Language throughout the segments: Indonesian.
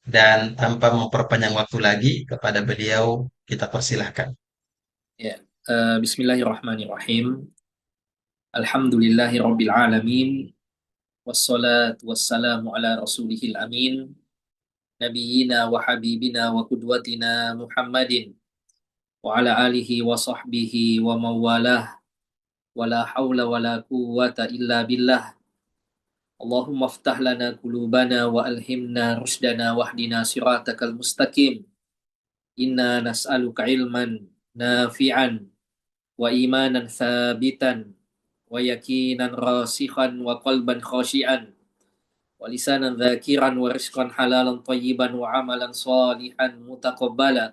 Dan tanpa memperpanjang waktu lagi kepada beliau kita persilahkan. Ya, Bismillahirrahmanirrahim. Alhamdulillahi Rabbil Alamin. Wassalatu wassalamu ala rasulihil amin. Nabiyina wa habibina wa kudwatina Muhammadin. Wa ala alihi wa sahbihi wa mawalah. Wa la hawla wa la quwwata illa billah. Allahumma aftah lana kulubana wa alhimna rushdana wahdina siratakal mustaqim. Inna nas'aluka ilman nafi'an wa imanan thabitan wa yakinan rasikhan wa qalban khashian wa lisanan dzakiran wa rizqan halalan thayyiban wa amalan salihan mutaqabbala.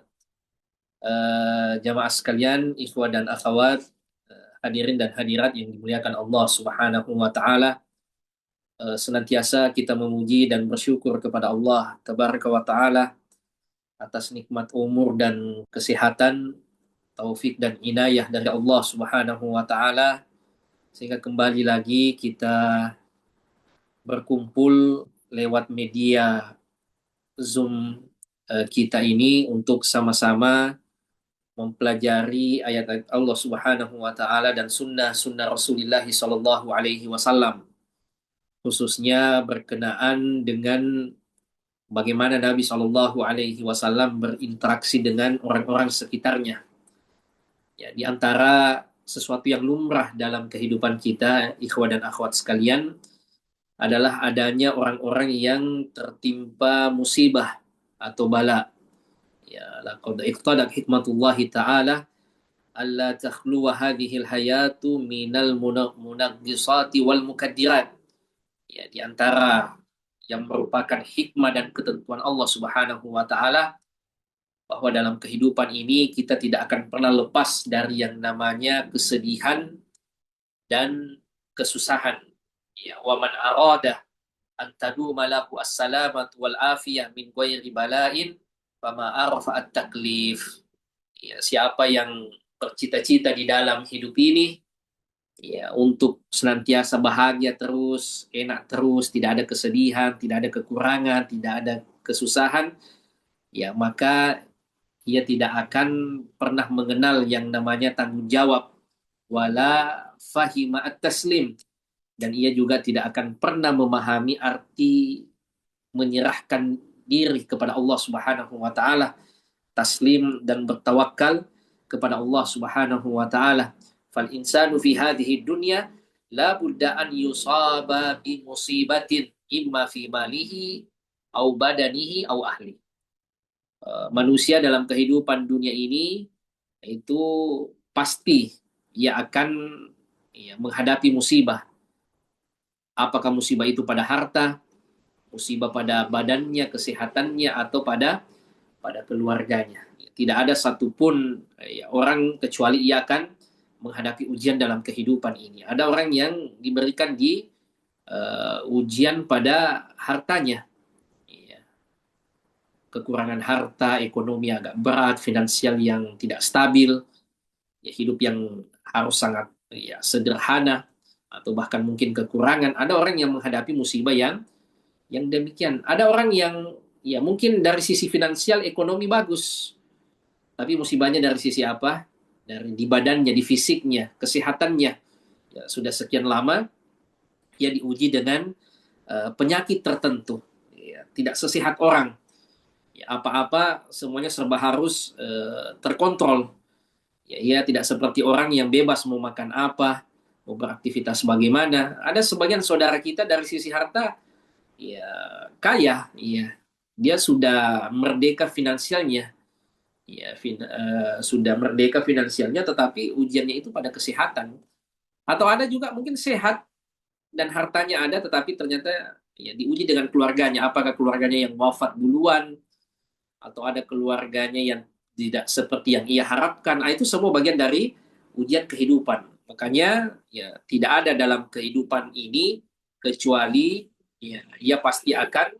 Jamaah sekalian, ikhwan dan akhwat, hadirin dan hadirat yang dimuliakan Allah Subhanahu wa taala, senantiasa kita memuji dan bersyukur kepada Allah Tabaraka wa taala atas nikmat umur dan kesehatan, taufik dan inayah dari Allah Subhanahu wa taala, sehingga kembali lagi kita berkumpul lewat media Zoom kita ini untuk sama-sama mempelajari ayat-ayat Allah Subhanahu wa taala dan sunnah-sunnah Rasulullah sallallahu alaihi wasallam, khususnya berkenaan dengan bagaimana Nabi sallallahu alaihi wasallam berinteraksi dengan orang-orang sekitarnya. Ya, di antara sesuatu yang lumrah dalam kehidupan kita, ikhwan dan akhwat sekalian, adalah adanya orang-orang yang tertimpa musibah atau bala. Ya, laqad iqtadat hikmatullahi ta'ala alla takhluwa hadhil hayatu minal munaqqisati wal mukaddirat. Ya, di antara yang merupakan hikmah dan ketentuan Allah Subhanahu wa taala bahwa dalam kehidupan ini kita tidak akan pernah lepas dari yang namanya kesedihan dan kesusahan. Ya, wa man arada an taduma lahu as-salamat wal afiyah min ghairi bala'in fama arafa at-taklif. Ya, siapa yang bercita-cita di dalam hidup ini ya untuk senantiasa bahagia terus, enak terus, tidak ada kesedihan, tidak ada kekurangan, tidak ada kesusahan, ya maka ia tidak akan pernah mengenal yang namanya tanggung jawab, wala fahima at-taslim, dan ia juga tidak akan pernah memahami arti menyerahkan diri kepada Allah Subhanahu wa taala, taslim dan bertawakal kepada Allah Subhanahu wa taala. Fal insanu fi hadhihi dunya la budda an yusaba bi musibatin imma fi malihi au badanihi au ahli. Manusia dalam kehidupan dunia ini itu pasti ia akan ya, menghadapi musibah. Apakah musibah itu pada harta, musibah pada badannya, kesehatannya, atau pada keluarganya. Tidak ada satupun ya, orang kecuali ia akan menghadapi ujian dalam kehidupan ini. Ada orang yang diberikan di ujian pada hartanya. Ya, kekurangan harta, ekonomi agak berat, finansial yang tidak stabil, ya, hidup yang harus sangat ya, sederhana, atau bahkan mungkin kekurangan. Ada orang yang menghadapi musibah yang demikian. Ada orang yang ya mungkin dari sisi finansial ekonomi bagus, tapi musibahnya dari sisi apa? Dari di badannya, di fisiknya, kesehatannya. Ya, sudah sekian lama ia diuji dengan penyakit tertentu. Ya, tidak sesehat orang. Ya, apa-apa semuanya serba harus terkontrol. Ya, ia tidak seperti orang yang bebas mau makan apa, mau beraktivitas bagaimana. Ada sebagian saudara kita dari sisi harta ya kaya, ya dia sudah merdeka finansialnya, ya sudah merdeka finansialnya, tetapi ujiannya itu pada kesehatan. Atau ada juga mungkin sehat dan hartanya ada, tetapi ternyata ya diuji dengan keluarganya. Apakah keluarganya yang wafat duluan, atau ada keluarganya yang tidak seperti yang ia harapkan. Nah, itu semua bagian dari ujian kehidupan. Makanya ya tidak ada dalam kehidupan ini kecuali ya ia pasti akan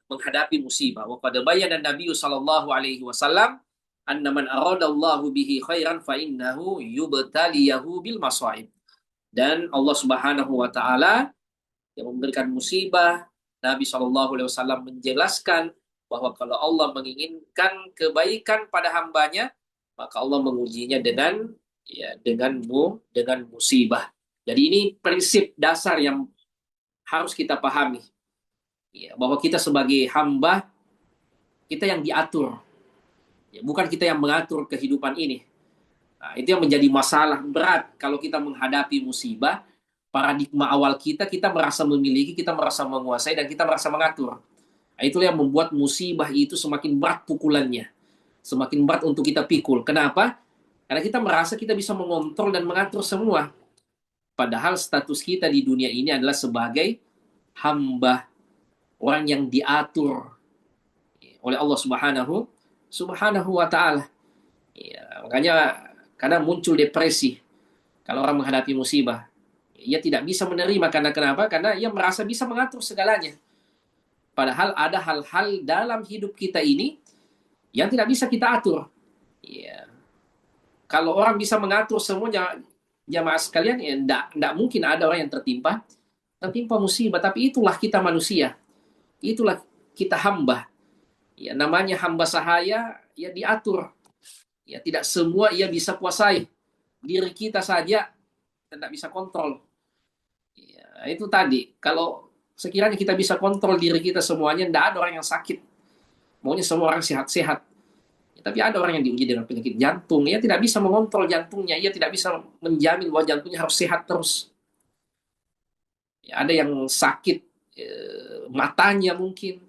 menghadapi musibah. Wa qad bayyana Nabi sallallahu alaihi wasallam anna man aradallahu bihi khairan fa innahu yubtaliyahu bil masaib. Dan Allah Subhanahu wa taala yang memberikan musibah, Nabi sallallahu alaihi wasallam menjelaskan bahwa kalau Allah menginginkan kebaikan pada hambanya, maka Allah mengujinya dengan dengan musibah. Jadi ini prinsip dasar yang harus kita pahami, ya, bahwa kita sebagai hamba, kita yang diatur, ya, bukan kita yang mengatur kehidupan ini. Nah, itu yang menjadi masalah berat kalau kita menghadapi musibah. Paradigma awal kita merasa memiliki, kita merasa menguasai, dan kita merasa mengatur. Nah, itulah yang membuat musibah itu semakin berat pukulannya, semakin berat untuk kita pikul. Kenapa? Karena kita merasa kita bisa mengontrol dan mengatur semua. Padahal status kita di dunia ini adalah sebagai hamba, orang yang diatur oleh Allah Subhanahu wa taala. Ya, makanya kadang muncul depresi kalau orang menghadapi musibah. Ia tidak bisa menerima karena kenapa? Karena ia merasa bisa mengatur segalanya. Padahal ada hal-hal dalam hidup kita ini yang tidak bisa kita atur. Ya. Kalau orang bisa mengatur semuanya, jamaah sekalian, ya enggak mungkin ada orang yang tertimpa musibah. Tapi itulah kita manusia. Itulah kita hamba. Ya, namanya hamba sahaya, ya diatur. Ya, tidak semua ia bisa kuasai. Diri kita saja tidak bisa kontrol. Ya, itu tadi. Kalau sekiranya kita bisa kontrol diri kita semuanya, tidak ada orang yang sakit. Maunya semua orang sehat-sehat. Ya, tapi ada orang yang diuji dengan penyakit jantung. Ia tidak bisa mengontrol jantungnya. Ia tidak bisa menjamin bahwa jantungnya harus sehat terus. Ya, ada yang sakit matanya mungkin.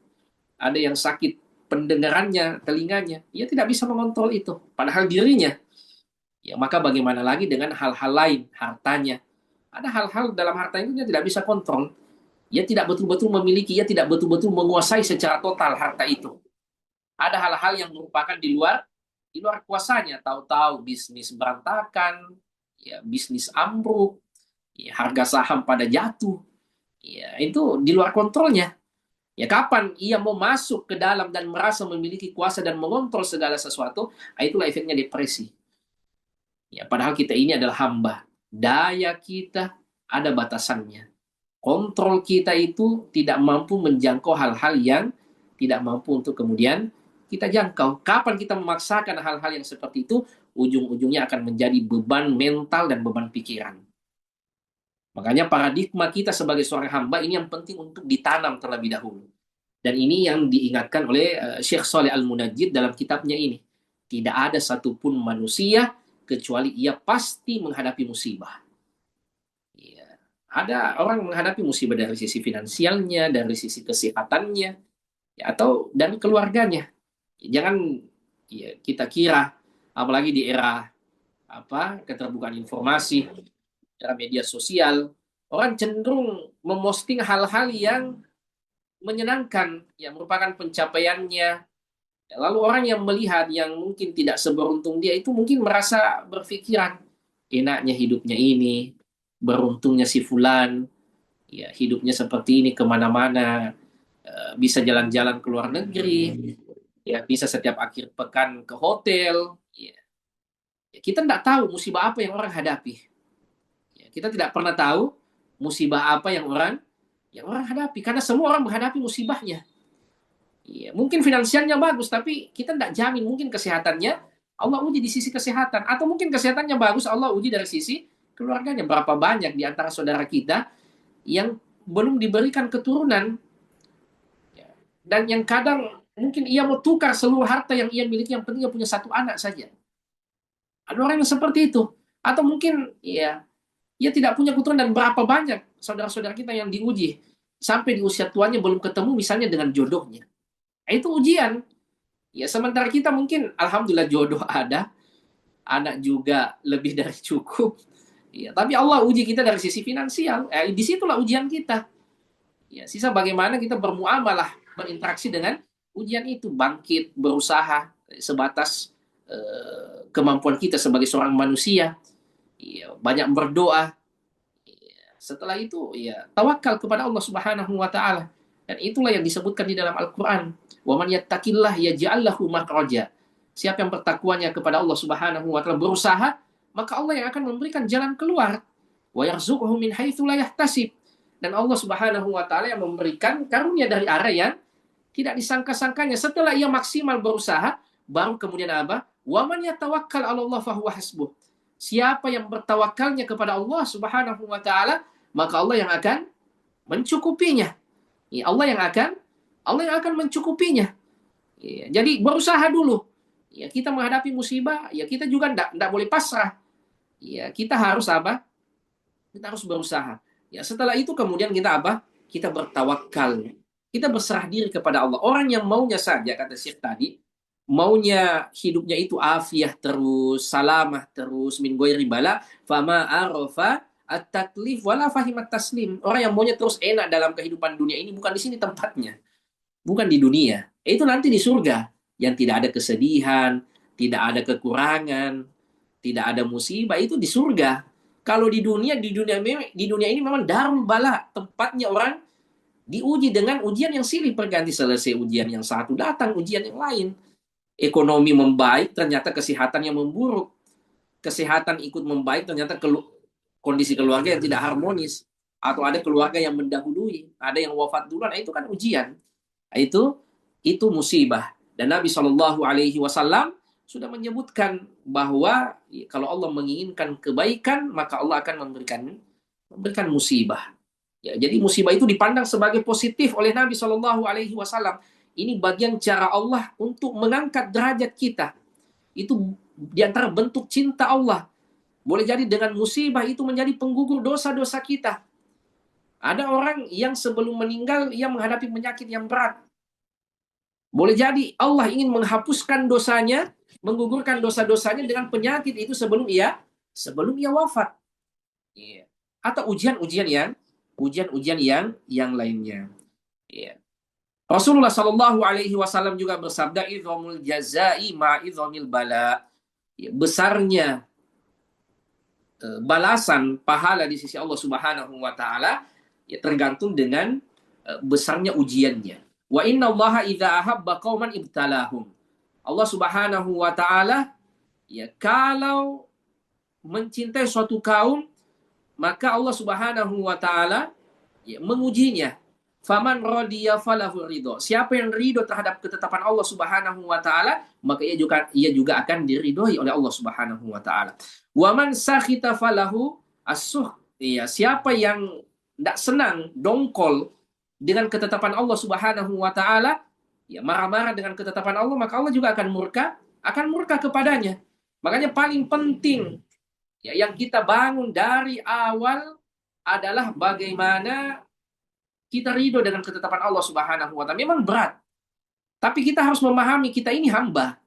Ada yang sakit pendengarannya, telinganya. Ia tidak bisa mengontrol itu. Padahal dirinya. Ya, maka bagaimana lagi dengan hal-hal lain, hartanya. Ada hal-hal dalam harta itu dia tidak bisa kontrol. Ia tidak betul-betul memiliki, ia tidak betul-betul menguasai secara total harta itu. Ada hal-hal yang merupakan di luar kuasanya. Tahu-tahu bisnis berantakan, ya bisnis ambruk, ya harga saham pada jatuh. Ya, itu di luar kontrolnya. Ya kapan ia mau masuk ke dalam dan merasa memiliki kuasa dan mengontrol segala sesuatu, itulah efeknya depresi. Ya, padahal kita ini adalah hamba. Daya kita ada batasannya. Kontrol kita itu tidak mampu menjangkau hal-hal yang tidak mampu untuk kemudian kita jangkau. Kapan kita memaksakan hal-hal yang seperti itu, ujung-ujungnya akan menjadi beban mental dan beban pikiran. Makanya paradigma kita sebagai seorang hamba ini yang penting untuk ditanam terlebih dahulu. Dan ini yang diingatkan oleh Syekh Saleh Al-Munajjid dalam kitabnya ini. Tidak ada satupun manusia kecuali ia pasti menghadapi musibah. Ya. Ada orang menghadapi musibah dari sisi finansialnya, dari sisi kesehatannya, ya, atau dari keluarganya. Jangan ya, kita kira, apalagi di era keterbukaan informasi, era media sosial, orang cenderung memosting hal-hal yang menyenangkan, yang merupakan pencapaiannya. Lalu orang yang melihat yang mungkin tidak seberuntung dia itu mungkin merasa berpikiran, enaknya hidupnya ini, beruntungnya si fulan, ya hidupnya seperti ini kemana-mana, bisa jalan-jalan ke luar negeri, ya bisa setiap akhir pekan ke hotel. Ya. Kita tidak tahu musibah apa yang orang hadapi. Ya, kita tidak pernah tahu musibah apa yang orang hadapi, karena semua orang menghadapi musibahnya. Iya, mungkin finansialnya bagus, tapi kita tidak jamin. Mungkin kesehatannya Allah uji di sisi kesehatan, atau mungkin kesehatannya bagus Allah uji dari sisi keluarganya. Berapa banyak di antara saudara kita yang belum diberikan keturunan, dan yang kadang mungkin ia mau tukar seluruh harta yang ia miliki, yang penting ia punya satu anak saja. Ada orang yang seperti itu, atau mungkin ya ia tidak punya keturunan, dan berapa banyak saudara-saudara kita yang diuji sampai di usia tuanya belum ketemu misalnya dengan jodohnya. Itu ujian. Ya, sementara kita mungkin alhamdulillah jodoh ada, anak juga lebih dari cukup. Ya, tapi Allah uji kita dari sisi finansial. Disitulah ujian kita. Ya, sisa bagaimana kita bermuamalah, berinteraksi dengan ujian itu, bangkit, berusaha sebatas kemampuan kita sebagai seorang manusia. Ya, banyak berdoa. Ya, setelah itu ya tawakal kepada Allah Subhanahu wa taala. Dan itulah yang disebutkan di dalam Al-Qur'an. Wa man yattaqillah yaj'al lahu makhraja. Siapa yang bertakwanya kepada Allah Subhanahu wa taala, berusaha, maka Allah yang akan memberikan jalan keluar. Wa yarzuquhu min haitsu la yahtasib. Dan Allah Subhanahu wa taala yang memberikan karunia dari arah yang Tidak disangka-sangkanya. Setelah ia maksimal berusaha, baru kemudian apa? Wa man yatawakkal 'ala Allah fahuwa hasbuh. Siapa yang bertawakalnya kepada Allah Subhanahu wa taala, maka Allah yang akan mencukupinya. Ya, Allah yang akan mencukupinya. Ya, jadi berusaha dulu. Ya, kita menghadapi musibah, ya kita juga tidak boleh pasrah. Ya, kita harus apa? Kita harus berusaha. Ya, setelah itu kemudian kita apa? Kita bertawakal. Kita berserah diri kepada Allah. Orang yang maunya saja, kata Syekh tadi, maunya hidupnya itu afiah terus, salamah terus, min ghairi bala, fama arafa at-taklif wala fahimat taslim. Orang yang maunya terus enak dalam kehidupan dunia ini, bukan di sini tempatnya. Bukan di dunia. Itu nanti di surga. Yang tidak ada kesedihan, tidak ada kekurangan, tidak ada musibah, itu di surga. Kalau di dunia ini memang darul bala, tempatnya orang diuji dengan ujian yang silih berganti. Selesai ujian yang satu, datang ujian yang lain. Ekonomi membaik, ternyata kesehatan yang memburuk. Kesehatan ikut membaik, ternyata kondisi keluarga yang tidak harmonis. Atau ada keluarga yang mendahului, ada yang wafat duluan, itu kan ujian. Itu musibah. Dan Nabi Shallallahu Alaihi Wasallam sudah menyebutkan bahwa kalau Allah menginginkan kebaikan, maka Allah akan memberikan musibah. Ya, jadi musibah itu dipandang sebagai positif oleh Nabi Shallallahu Alaihi Wasallam. Ini bagian cara Allah untuk mengangkat derajat kita. Itu diantara bentuk cinta Allah. Boleh jadi dengan musibah itu menjadi penggugur dosa-dosa kita. Ada orang yang sebelum meninggal ia menghadapi penyakit yang berat. Boleh jadi Allah ingin menghapuskan dosanya, menggugurkan dosa-dosanya dengan penyakit itu sebelum ia wafat. Iya. Atau ujian-ujian yang lainnya. Iya. Rasulullah Shallallahu Alaihi Wasallam juga bersabda, "Idhamul jazai ma idhamil bala." Ya, besarnya balasan pahala di sisi Allah Subhanahu Wa Taala ya tergantung dengan besarnya ujiannya. Wa inna Allaha idza ahabba qauman ibtalahum. Allah Subhanahu wa taala ya kalau mencintai suatu kaum maka Allah Subhanahu wa taala ya mengujinya. Faman radiya falahu ridho. Siapa yang ridho terhadap ketetapan Allah Subhanahu wa taala, maka ia juga akan diridhoi oleh Allah Subhanahu wa taala. Wa man sakhita falahu as-suh. Ya, siapa yang tidak senang, dongkol dengan ketetapan Allah Subhanahu wa taala, ya marah-marah dengan ketetapan Allah, maka Allah juga akan murka kepadanya. Makanya paling penting ya yang kita bangun dari awal adalah bagaimana kita ridho dengan ketetapan Allah Subhanahu wa taala. Memang berat. Tapi kita harus memahami kita ini hamba.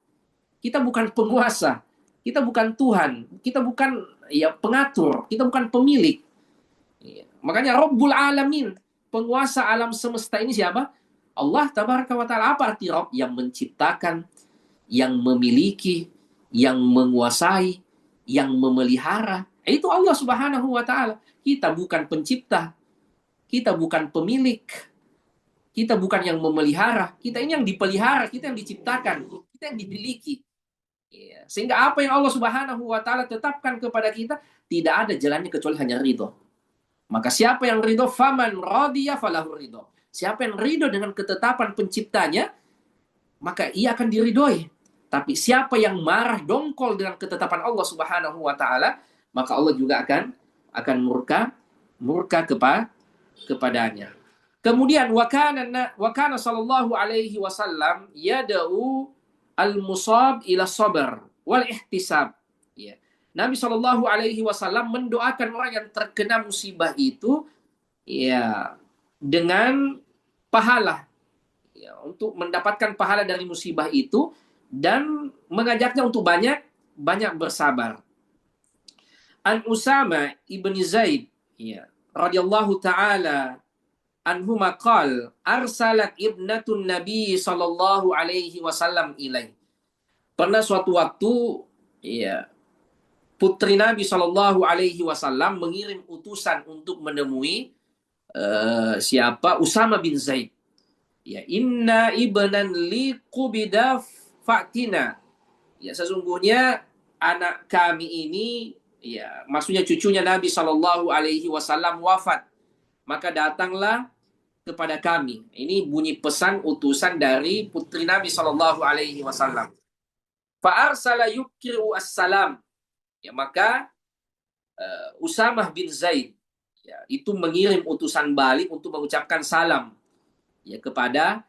Kita bukan penguasa. Kita bukan Tuhan. Kita bukan pengatur. Kita bukan pemilik. Makanya Rabbul Alamin, penguasa alam semesta ini siapa? Allah Tabaraka wa Ta'ala. Apa arti Rabb? Yang menciptakan, yang memiliki, yang menguasai, yang memelihara. Itu Allah Subhanahu wa Ta'ala. Kita bukan pencipta. Kita bukan pemilik. Kita bukan yang memelihara. Kita ini yang dipelihara. Kita yang diciptakan. Kita yang dimiliki. Sehingga apa yang Allah Subhanahu wa Ta'ala tetapkan kepada kita, tidak ada jalannya kecuali hanya ridho. Maka siapa yang ridho, faman radiya falahu ridho. Siapa yang ridho dengan ketetapan penciptanya, maka ia akan diridhoi. Tapi siapa yang marah, dongkol dengan ketetapan Allah Subhanahu wa Ta'ala, maka Allah juga akan murka kepadanya. Kemudian wakana sallallahu alaihi wasallam yad'u al-musab ila sabar wal ihtisab. Ya. Nabi Shallallahu Alaihi Wasallam mendoakan orang yang terkena musibah itu ya dengan pahala ya, untuk mendapatkan pahala dari musibah itu dan mengajaknya untuk banyak bersabar. An Usama ibni Zaid ya radhiyallahu taala anhu maqal arsalat ibnatun Nabi Shallallahu Alaihi Wasallam ilaih. Pernah suatu waktu ya putri Nabi Shallallahu Alaihi Wasallam mengirim utusan untuk menemui siapa? Usama bin Zaid. Ya, inna ibnan li qubida fatina. Ya, sesungguhnya anak kami ini, ya, maksudnya cucunya Nabi Shallallahu Alaihi Wasallam wafat. Maka datanglah kepada kami. Ini bunyi pesan utusan dari putri Nabi Shallallahu Alaihi Wasallam. Fa'arsala yukri'u as-salam. Ya, maka Usamah bin Zaid ya, itu mengirim utusan balik untuk mengucapkan salam ya kepada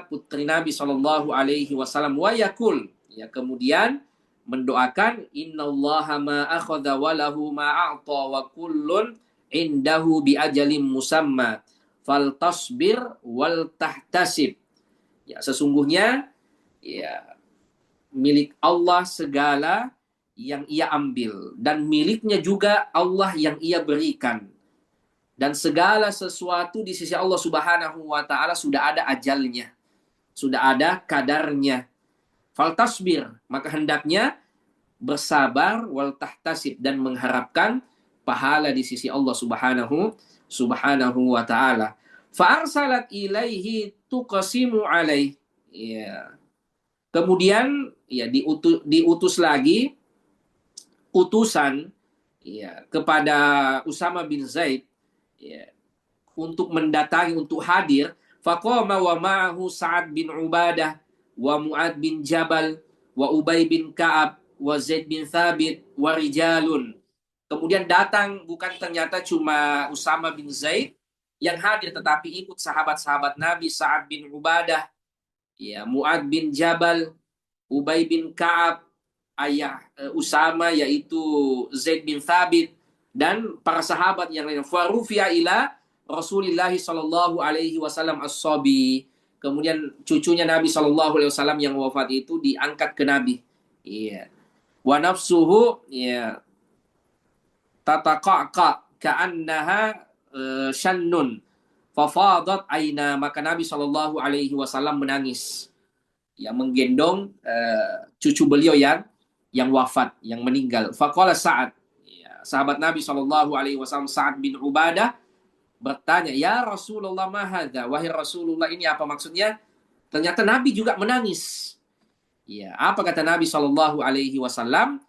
putri Nabi Shallallahu Alaihi Wasallam wa yakul ya, kemudian mendoakan innallaha ma akhadha wa lahu ma a'ta wa kullun indahu bi ajalim musamma fal tasbir wal tahtasib. Ya, sesungguhnya ya milik Allah segala yang ia ambil dan miliknya juga Allah yang ia berikan, dan segala sesuatu di sisi Allah Subhanahu wa taala sudah ada ajalnya, sudah ada kadarnya. Fal tasbir, maka hendaknya bersabar, wal tahtasib, dan mengharapkan pahala di sisi Allah Subhanahu wa taala. Fa arsalat ilaihi tuqsimu alaih. Ya. Kemudian ya diutus lagi utusan ya kepada Usama bin Zaid ya, untuk mendatangi, untuk hadir. Faqama wa ma'ahu Sa'ad bin Ubadah wa Mu'ad bin Jabal wa Ubay bin Ka'ab wa Zaid bin Thabit wa rijalun. Kemudian datang bukan ternyata cuma Usama bin Zaid yang hadir, tetapi ikut sahabat-sahabat Nabi, Sa'ad bin Ubadah, ya, Mu'ad bin Jabal, Ubay bin Ka'ab, ayah Usama yaitu Zaid bin Thabit, dan para sahabat yang lain. Farufiya ila Rasulullah sallallahu alaihi wasallam as-sabi. Kemudian cucunya Nabi sallallahu alaihi wasallam yang wafat itu diangkat ke Nabi. Iya. Wa nafsuhu ya tataqaqa ka'annaha shannun. Fafadat aina, maka Nabi sallallahu alaihi wasallam menangis. Ya, menggendong cucu beliau yang wafat, yang meninggal. Faqala Sa'ad, ya, sahabat Nabi Shallallahu Alaihi Wasallam, Sa'ad bin Ubadah bertanya, ya Rasulullah mahadha, wahai Rasulullah, ini apa maksudnya? Ternyata Nabi juga menangis. Ya, apa kata Nabi Shallallahu Alaihi Wasallam?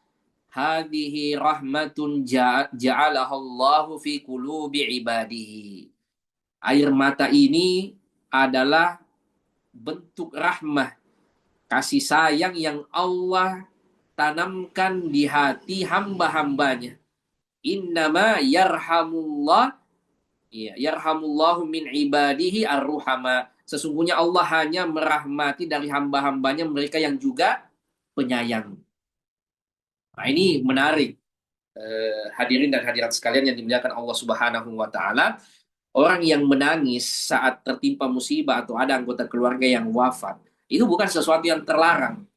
Hadihi rahmatun ja'alahallahu fi qulubi ibadihi. Air mata ini adalah bentuk rahmah, kasih sayang yang Allah tanamkan di hati hamba-hambanya. Innama yarhamullah, ya, yarhamullahu min ibadihi ar-ruhama. Sesungguhnya Allah hanya merahmati dari hamba-hambanya mereka yang juga penyayang. Nah, ini menarik. Hadirin dan hadirat sekalian yang dimuliakan Allah Subhanahu wa taala, orang yang menangis saat tertimpa musibah atau ada anggota keluarga yang wafat, itu bukan sesuatu yang terlarang.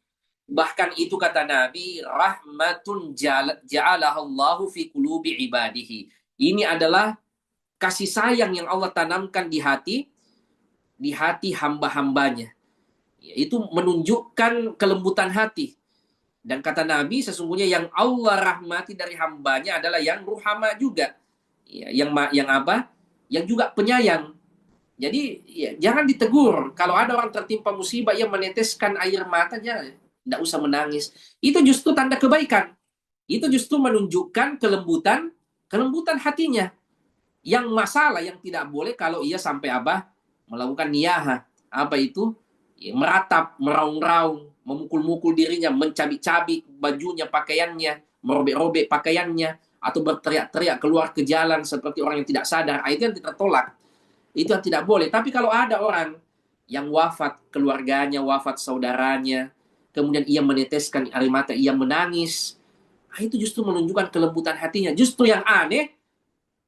Bahkan itu kata Nabi, rahmatun ja'alahallahu fi qulubi ibadihi. Ini adalah kasih sayang yang Allah tanamkan di hati hamba-hambanya. Itu menunjukkan kelembutan hati. Dan kata Nabi, sesungguhnya yang Allah rahmati dari hambanya adalah yang ruhama juga. Ya, yang apa? Yang juga penyayang. Jadi ya, jangan ditegur. Kalau ada orang tertimpa musibah yang meneteskan air matanya, tidak usah menangis. Itu justru tanda kebaikan. Itu justru menunjukkan kelembutan hatinya. Yang masalah yang tidak boleh kalau ia sampai apa? Melakukan niyaha. Apa itu? Ya, meratap, meraung-raung, memukul-mukul dirinya, mencabik-cabik bajunya, pakaiannya, merobek-robek pakaiannya, atau berteriak-teriak keluar ke jalan seperti orang yang tidak sadar. Itu yang tertolak. Itu yang tidak boleh. Tapi kalau ada orang yang wafat keluarganya, wafat saudaranya, kemudian ia meneteskan air mata, ia menangis, itu justru menunjukkan kelembutan hatinya. Justru yang aneh,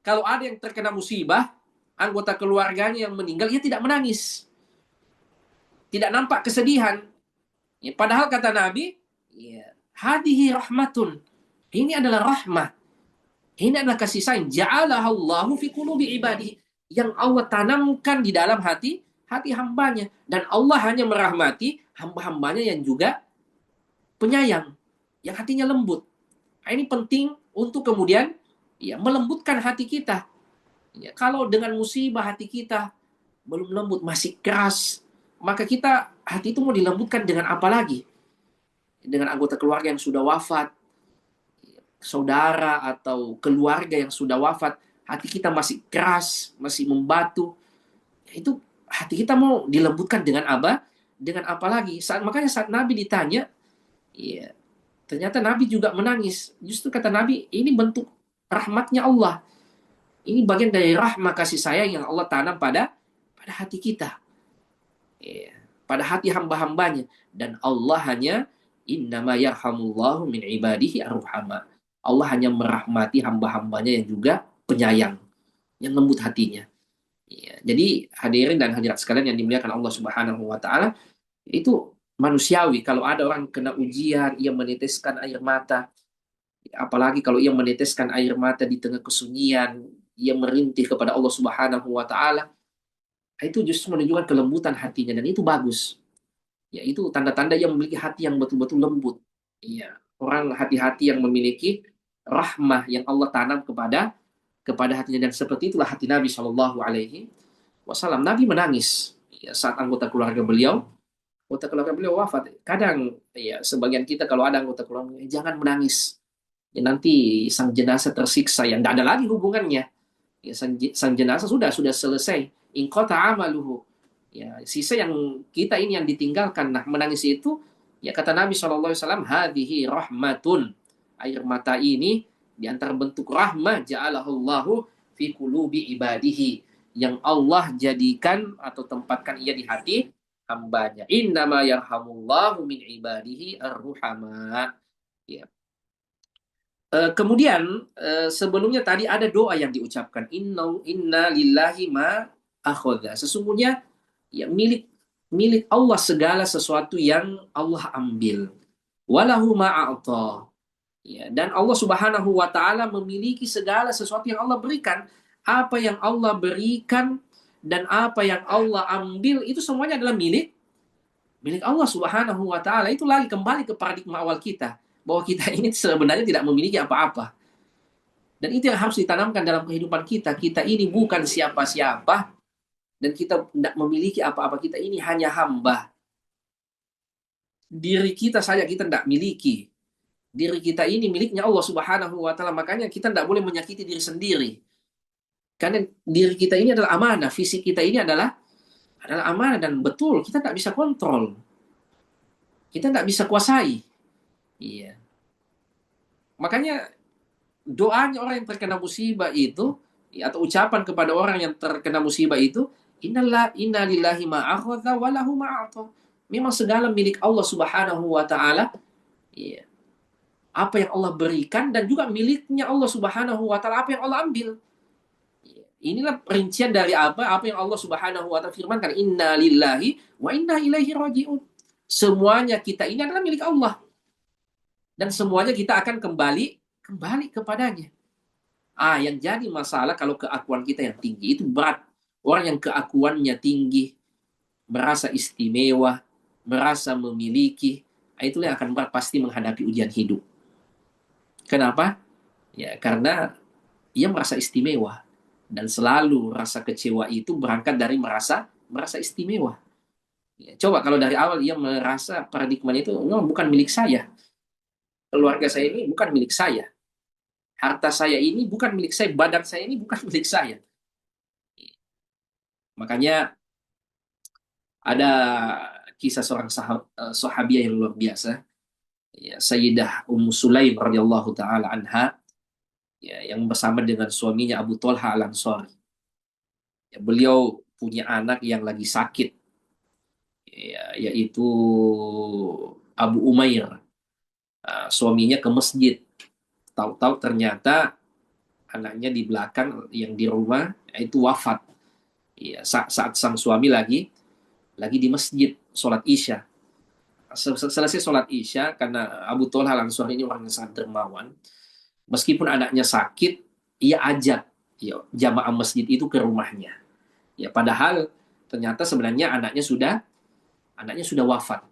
kalau ada yang terkena musibah, anggota keluarganya yang meninggal, ia tidak menangis. Tidak nampak kesedihan. Ya, padahal kata Nabi, ya, hadihi rahmatun. Ini adalah rahmah. Ini adalah kasih sayang. Ja'alahallahu fi qulubi ibadihi. Yang Allah tanamkan di dalam hati hambanya. Dan Allah hanya merahmati hamba-hambanya yang juga penyayang, yang hatinya lembut. Nah, ini penting untuk kemudian ya melembutkan hati kita. Ya, kalau dengan musibah hati kita belum lembut, masih keras, maka kita hati itu mau dilembutkan dengan apa lagi? Dengan anggota keluarga yang sudah wafat, saudara atau keluarga yang sudah wafat, hati kita masih keras, masih membatu. Itu hati kita mau dilembutkan dengan apa? Dengan apa lagi? Makanya saat Nabi ditanya, ya, ternyata Nabi juga menangis. Justru kata Nabi, ini bentuk rahmatnya Allah. Ini bagian dari rahmat kasih sayang yang Allah tanam pada hati kita. Ya, pada hati hamba-hambanya. Dan Allah hanya innama yarhamullahu min ibadihi arhama. Allah hanya merahmati hamba-hambanya yang juga penyayang, yang lembut hatinya. Ya, jadi hadirin dan hadirat sekalian yang dimuliakan Allah Subhanahu wa taala, itu manusiawi kalau ada orang kena ujian ia meneteskan air mata, apalagi kalau ia meneteskan air mata di tengah kesunyian, ia merintih kepada Allah Subhanahu wa taala, itu justru menunjukkan kelembutan hatinya dan itu bagus. Ya, itu tanda-tanda yang memiliki hati yang betul-betul lembut. Iya, orang hati-hati yang memiliki rahmah yang Allah tanam kepada hatinya dan seperti itulah hati Nabi Shallallahu alaihi wasallam. Nabi menangis ya, saat anggota keluarga beliau wafat. Kadang ya sebagian kita kalau ada anggota keluarga jangan menangis. Ya, nanti sang jenazah tersiksa yang tidak ada lagi hubungannya. Ya, sang jenazah sudah selesai. Ingkota amaluhu. Ya, sisa yang kita ini yang ditinggalkan. Nah, menangis itu ya kata Nabi SAW, hadihi rahmatun. Air mata ini di antara bentuk rahmah ja'alahullahu fi qulubi ibadihi yang Allah jadikan atau tempatkan ia di hati hambanya. Innama yarhamullahu min ibadihi ar-ruhama. Ya. Kemudian sebelumnya tadi ada doa yang diucapkan inna lillahi ma akhadha. Sesungguhnya ya milik milik Allah segala sesuatu yang Allah ambil. Walahu ma a'ta. Ya, dan Allah Subhanahu wa taala memiliki segala sesuatu yang Allah berikan. Apa yang Allah berikan dan apa yang Allah ambil itu semuanya adalah milik milik Allah Subhanahu wa taala. Itu lagi kembali ke paradigma awal kita bahwa kita ini sebenarnya tidak memiliki apa-apa. Dan itu yang harus ditanamkan dalam kehidupan kita. Kita ini bukan siapa-siapa dan kita tidak memiliki apa-apa. Kita ini hanya hamba. Diri kita saja kita tidak miliki. Diri kita ini miliknya Allah Subhanahu wa taala. Makanya kita tidak boleh menyakiti diri sendiri. Karena diri kita ini adalah amanah, fisik kita ini adalah amanah dan betul kita tidak bisa kontrol. Kita tidak bisa kuasai. Iya. Makanya doanya orang yang terkena musibah itu ya, atau ucapan kepada orang yang terkena musibah itu innalillahi ma akhadha wa lahu ma a'ta. Memang segala milik Allah Subhanahu wa taala. Iya. Apa yang Allah berikan dan juga miliknya Allah Subhanahu wa taala apa yang Allah ambil. Iya. Inilah perincian dari apa yang Allah Subhanahu wa taala firmankan inna lillahi wa inna ilaihi raji'un. Semuanya kita ini adalah milik Allah dan semuanya kita akan kembali kepadanya. Yang jadi masalah kalau keakuan kita yang tinggi itu berat. Orang yang keakuannya tinggi, merasa istimewa, merasa memiliki, itulah yang akan berat pasti menghadapi ujian hidup. Kenapa? Ya, karena ia merasa istimewa dan selalu rasa kecewa itu berangkat dari merasa istimewa. Ya, coba kalau dari awal ia merasa paradigma itu bukan milik saya, keluarga saya ini bukan milik saya, harta saya ini bukan milik saya, badan saya ini bukan milik saya. Makanya ada kisah seorang sahabiah yang luar biasa, ya, Sayyidah Ummu Sulaim radhiyallahu taala anha, ya, yang bersama dengan suaminya Abu Thalha Al-Ansari. Ya, beliau punya anak yang lagi sakit, ya, yaitu Abu Umair. Suaminya ke masjid, tahu-tahu ternyata anaknya di belakang yang di rumah itu wafat. Ya, saat sang suami lagi di masjid sholat isya. Selesai sholat isya karena Abu Thalha Al-Ansari ini orang yang sangat dermawan. Meskipun anaknya sakit, ia ajak ya, jamaah masjid itu ke rumahnya. Ya, padahal ternyata sebenarnya anaknya sudah wafat.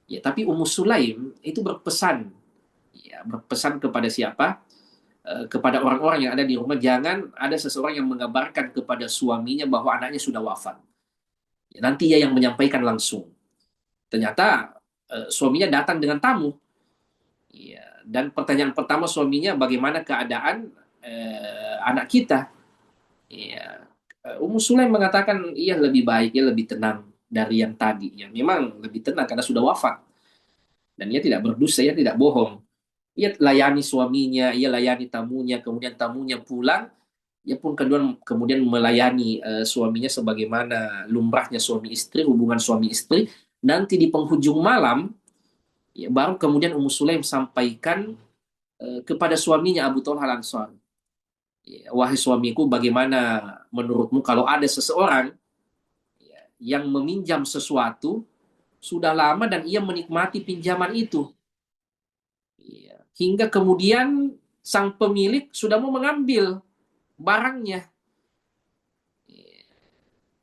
Ya, tapi Ummu Sulaim itu berpesan, ya, berpesan kepada siapa? Kepada orang-orang yang ada di rumah, jangan ada seseorang yang mengabarkan kepada suaminya bahwa anaknya sudah wafat. Ya, nanti ia yang menyampaikan langsung. Ternyata suaminya datang dengan tamu. Ya, dan pertanyaan pertama suaminya, bagaimana keadaan anak kita? Ya, Ummu Sulaim mengatakan ia lebih baik, ia lebih tenang dari yang tadi. Ya, memang lebih tenang karena sudah wafat dan ia tidak berdosa, ia tidak bohong. Ia layani suaminya, ia layani tamunya, kemudian tamunya pulang, ia pun kemudian melayani suaminya sebagaimana lumrahnya suami istri, hubungan suami istri. Nanti di penghujung malam, ya, baru kemudian Ummu Sulaim sampaikan kepada suaminya Abu Talha Al-Ansari. Ya, wahai suamiku, bagaimana menurutmu kalau ada seseorang ya, yang meminjam sesuatu sudah lama dan ia menikmati pinjaman itu. Ya, hingga kemudian sang pemilik sudah mau mengambil barangnya. Ya,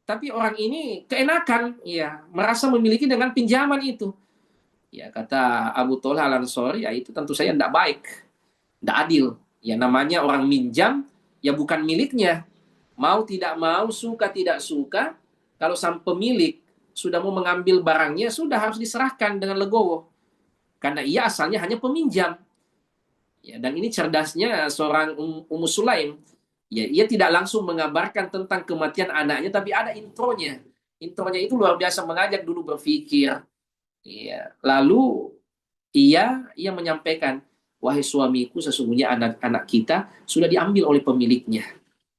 tapi orang ini keenakan, ya, merasa memiliki dengan pinjaman itu. Ya, kata Abu Talha Al-Ansari, ya itu tentu saja tidak baik, tidak adil. Ya namanya orang minjam, ya bukan miliknya. Mau tidak mau, suka tidak suka, kalau sang pemilik sudah mau mengambil barangnya, sudah harus diserahkan dengan legowo. Karena ia asalnya hanya peminjam. Ya, dan ini cerdasnya seorang Ummu Sulaim. Ya, ia tidak langsung mengabarkan tentang kematian anaknya, tapi ada intronya. Intronya itu luar biasa, mengajak dulu berpikir. Ya, lalu ia menyampaikan, wahai suamiku, sesungguhnya anak-anak kita sudah diambil oleh pemiliknya.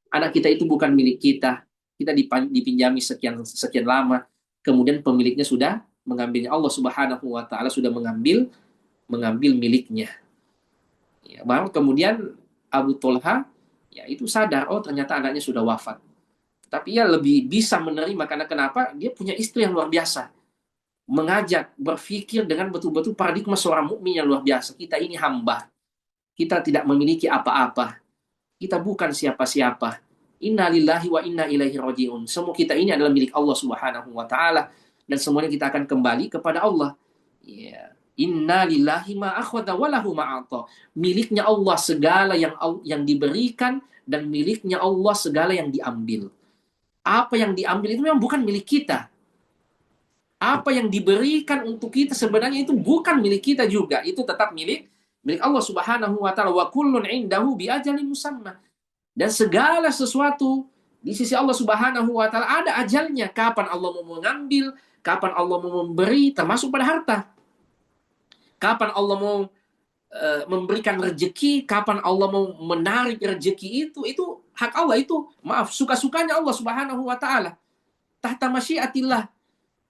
Anak kita itu bukan milik kita. Kita dipinjami sekian sekian lama. Kemudian pemiliknya sudah mengambilnya. Allah Subhanahu wa taala sudah mengambil miliknya. Ya, baru kemudian Abu Talha ya itu sadar, oh ternyata anaknya sudah wafat. Tapi ia lebih bisa menerima karena kenapa? Dia punya istri yang luar biasa. Mengajak berpikir dengan betul-betul paradigma seorang mukmin yang luar biasa. Kita ini hamba. Kita tidak memiliki apa-apa. Kita bukan siapa-siapa. Inna lillahi wa inna ilaihi raji'un. Semua kita ini adalah milik Allah Subhanahu wa taala dan semuanya kita akan kembali kepada Allah. Ya. Inna lillahi ma akhadha wa lahu ma ata. Miliknya Allah segala yang diberikan dan miliknya Allah segala yang diambil. Apa yang diambil itu memang bukan milik kita. Apa yang diberikan untuk kita sebenarnya itu bukan milik kita juga. Itu tetap milik Allah Subhanahu wa taala. Wa kullun indahu bi ajalin musamma. Dan segala sesuatu di sisi Allah Subhanahu wa taala ada ajalnya. Kapan Allah mau mengambil, kapan Allah mau memberi, termasuk pada harta. Kapan Allah mau memberikan rezeki, kapan Allah mau menarik rezeki itu hak Allah, itu maaf, suka-sukanya Allah Subhanahu wa taala. Tahta masyiatillah.